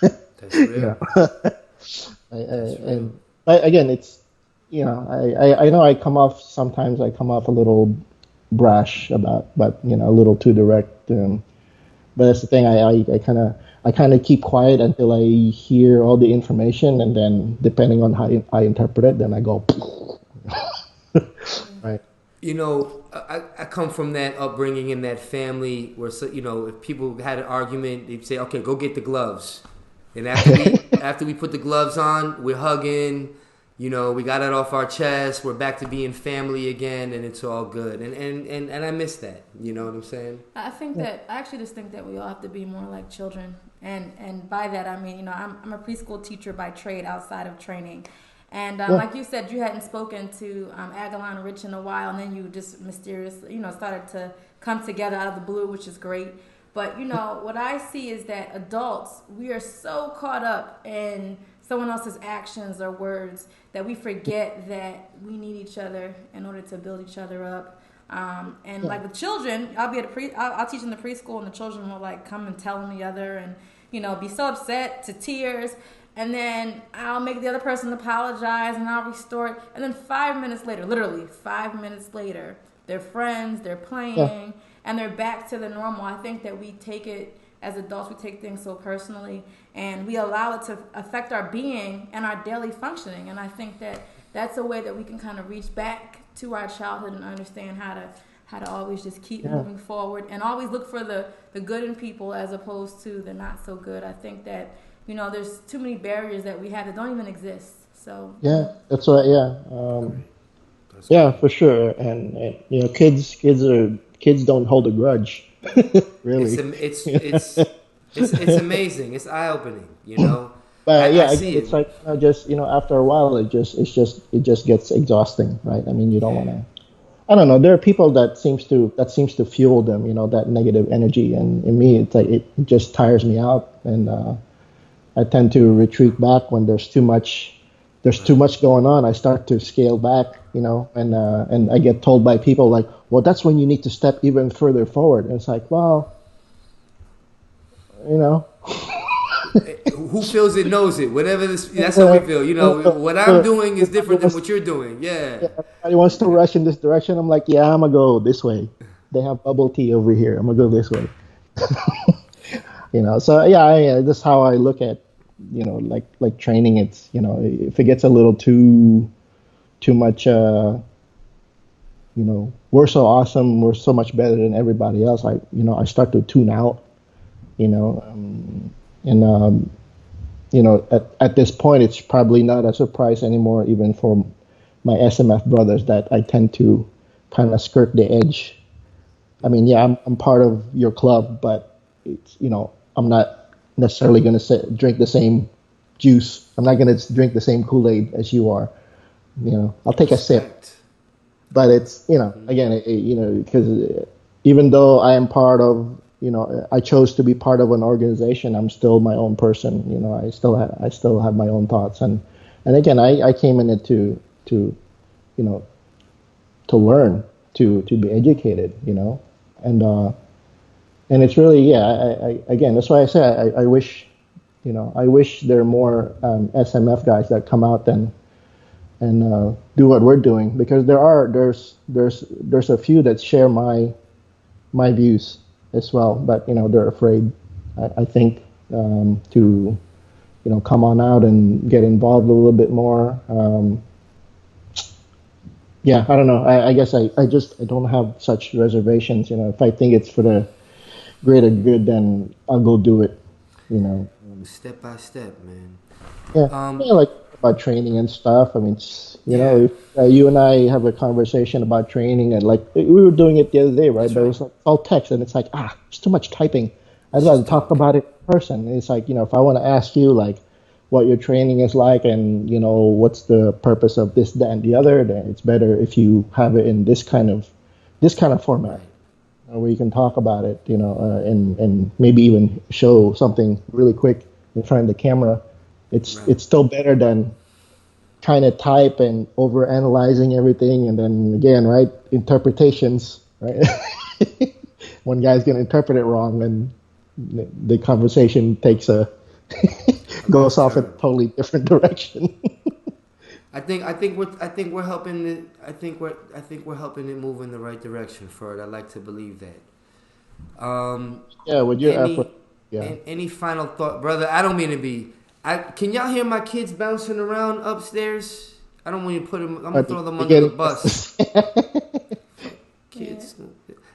That's real. And again, it's I know I come off a little brash but a little too direct. But that's the thing. I kind of keep quiet until I hear all the information, and then depending on how I interpret it, then I go. Right. I come from that upbringing in that family where if people had an argument, they'd say, "Okay, go get the gloves," and after we put the gloves on, we're hugging. We got it off our chest. We're back to being family again, and it's all good. And I miss that. You know what I'm saying? I actually just think that we all have to be more like children. And by that, I mean, I'm a preschool teacher by trade outside of training. And like you said, you hadn't spoken to Agalon Rich in a while, and then you just mysteriously, started to come together out of the blue, which is great. But, what I see is that adults, we are so caught up in someone else's actions or words that we forget that we need each other in order to build each other up. Like with children, I'll teach in the preschool, and the children will like come and tell on the other, and be so upset to tears, and then I'll make the other person apologize, and I'll restore it, and then 5 minutes later, literally 5 minutes later, they're friends, they're playing, and they're back to the normal. I think that we take it as adults, we take things so personally, and we allow it to affect our being and our daily functioning. And I think that that's a way that we can kind of reach back to our childhood and understand how to always just keep moving forward and always look for the good in people as opposed to the not so good. I think that there's too many barriers that we have that don't even exist. So that's right. For sure. And kids don't hold a grudge. Really, it's amazing. It's eye opening, But it's like after a while, it just gets exhausting, right? I mean, you don't want to. I don't know. There are people that seems to fuel them, that negative energy, and in me, it's like it just tires me out, and I tend to retreat back when there's too much going on. I start to scale back, and I get told by people like, well, that's when you need to step even further forward. And it's like, well, who feels it knows it. Whatever that's how we feel. What I'm doing is different than what you're doing. Yeah. Everybody wants to rush in this direction. I'm like, yeah, I'm gonna go this way. They have bubble tea over here. I'm gonna go this way. So yeah, that's how I look at, like training. It's, if it gets a little too much, we're so awesome, we're so much better than everybody else. I start to tune out, and at this point, it's probably not a surprise anymore, even for my SMF brothers, that I tend to kind of skirt the edge. I mean, yeah, I'm part of your club, but it's, I'm not necessarily going to drink the same juice. I'm not going to drink the same Kool-Aid as you are. I'll take a sip, but it's, again, because even though I am part of, I chose to be part of an organization, I'm still my own person. I still have my own thoughts, and again, I came in it to learn, to be educated, and it's really, yeah. Again, that's why I say I wish, I wish there are more SMF guys that come out and do what we're doing, because there's a few that share my views as well, but they're afraid, I think, to come on out and get involved a little bit more. Yeah, I don't know. I guess I don't have such reservations. If I think it's for the greater good, then I'll go do it. Step by step, man. Yeah, like about training and stuff. I mean, if you and I have a conversation about training, and like we were doing it the other day, right? But it was like all text, and it's like, it's too much typing. I'd rather talk about it in person. It's like, if I want to ask you like what your training is like, and what's the purpose of this, that, and the other, then it's better if you have it in this kind of format, where you can talk about it, and maybe even show something really quick in front of the camera. It's still better than trying to type and over analyzing everything, and then again, right, interpretations, right? One guy's gonna interpret it wrong, and the conversation takes goes off in a totally different direction. I think we're helping it. I think we're helping it move in the right direction, Ferd. I like to believe that. Yeah, with your effort. Yeah. Any final thought, brother? I don't mean to be. Can y'all hear my kids bouncing around upstairs? I don't want you to put them. I'm gonna throw them under the bus. Kids.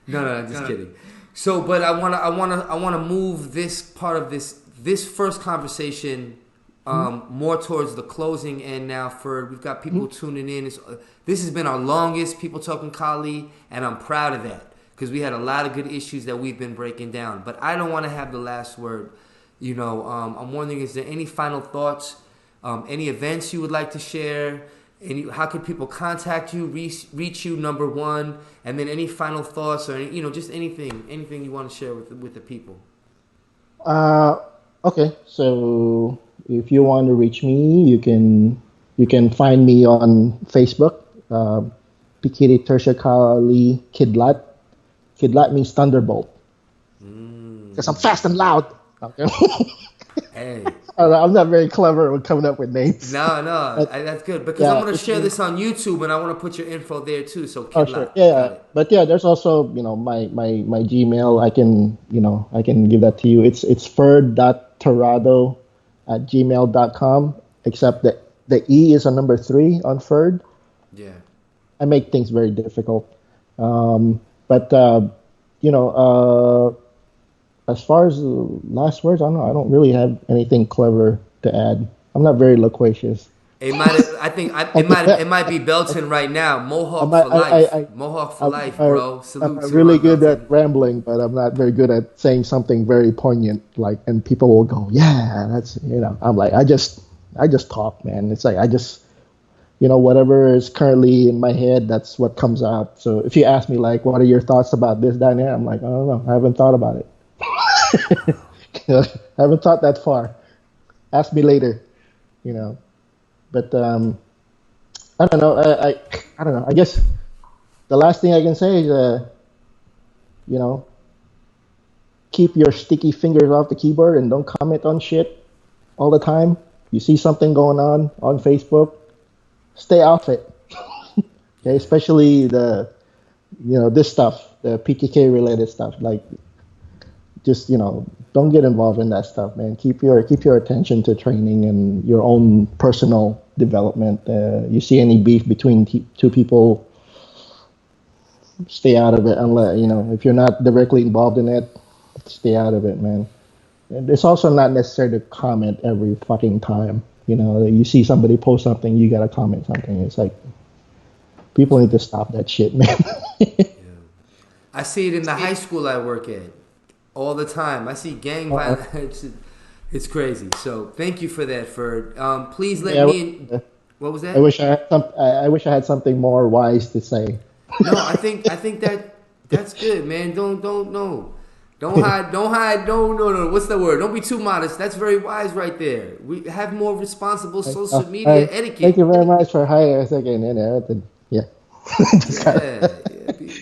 No, just kidding. So, but I wanna move this part of this first conversation more towards the closing end now. We've got people tuning in. This has been our longest People Talking Kali, and I'm proud of that, because we had a lot of good issues that we've been breaking down. But I don't want to have the last word. I'm wondering, is there any final thoughts, any events you would like to share? How could people contact you, reach you, number one, and then any final thoughts, or just anything you want to share with the people? Okay, so if you want to reach me, you can find me on Facebook, PTK-SMF Kidlat. Kidlat means thunderbolt, because I'm fast and loud. Okay. Hey. I'm not very clever with coming up with names. No, that's good, because I'm going to share this on YouTube, and I want to put your info there too. So sure. Yeah, but yeah, there's also my Gmail. I can give that to you. It's ferd.torado@gmail.com, except that the E is a number 3 on Ferd. Yeah. I make things very difficult. As far as the last words, I don't know. I don't really have anything clever to add. I'm not very loquacious. It might be Belton right now. Mohawk for life. Mohawk for life, bro. Salute. I'm really good at rambling, but I'm not very good at saying something very poignant, and people will go, yeah, that's, I'm like, I just talk, man. It's like, I just, whatever is currently in my head, that's what comes out. So if you ask me, like, what are your thoughts about this, that, and that, I'm like, I don't know. I haven't thought about it. I haven't thought that far. Ask me later, But I don't know. I don't know. I guess the last thing I can say is, keep your sticky fingers off the keyboard and don't comment on shit all the time. You see something going on Facebook, stay off it. Okay, especially this stuff, the PTK related stuff, like. just don't get involved in that stuff, man. Keep your attention to training and your own personal development. You see any beef between two people, stay out of it. Unless if you're not directly involved in it, stay out of it, man. And it's also not necessary to comment every fucking time. You see somebody post something, you gotta comment something. It's like people need to stop that shit, man. I see it in the high school I work at all the time. I see gang violence. It's crazy. So thank you for that, Ferd. Please let me. What was that? I wish I had something more wise to say. No, I think that's good, man. Don't hide. No. What's the word? Don't be too modest. That's very wise right there. We have more responsible social media etiquette. Thank you very much for hiring us again. Yeah.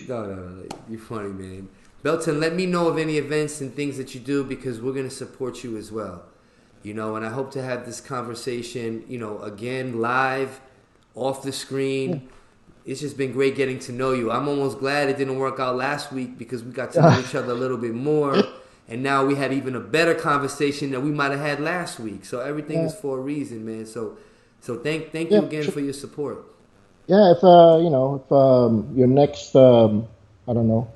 No. You're funny, man. Belton, let me know of any events and things that you do because we're gonna support you as well. And I hope to have this conversation, again live, off the screen. Yeah. It's just been great getting to know you. I'm almost glad it didn't work out last week because we got to know each other a little bit more. And now we had even a better conversation than we might have had last week. So everything is for a reason, man. So thank you again for your support. Yeah, if your next, I don't know,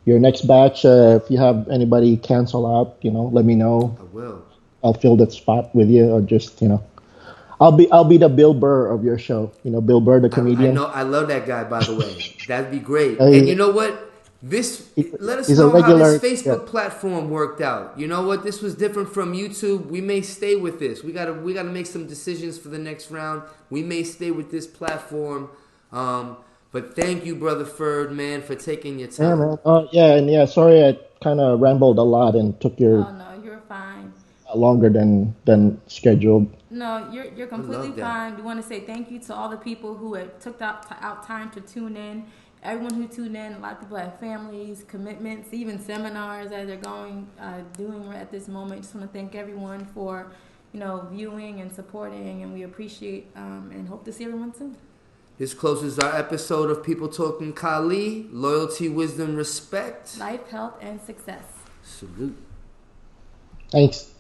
your next batch, if you have anybody cancel out, let me know. I will. I'll fill that spot with you, or just I'll be the Bill Burr of your show. Bill Burr, the comedian. I know. I love that guy, by the way. That'd be great. And you know what? Let us know how this Facebook platform worked out. You know what? This was different from YouTube. We may stay with this. We gotta make some decisions for the next round. We may stay with this platform. But thank you, Brother Ferd, man, for taking your time. Yeah, man. Sorry, I kind of rambled a lot and took your. Oh no, you're fine. Longer than scheduled. No, you're completely fine. We want to say thank you to all the people who had took out time to tune in. Everyone who tuned in, a lot of people have families, commitments, even seminars that they're doing at this moment. Just want to thank everyone for, viewing and supporting, and we appreciate and hope to see everyone soon. This closes our episode of People Talking Kali. Loyalty, wisdom, respect. Life, health, and success. Salute. Thanks.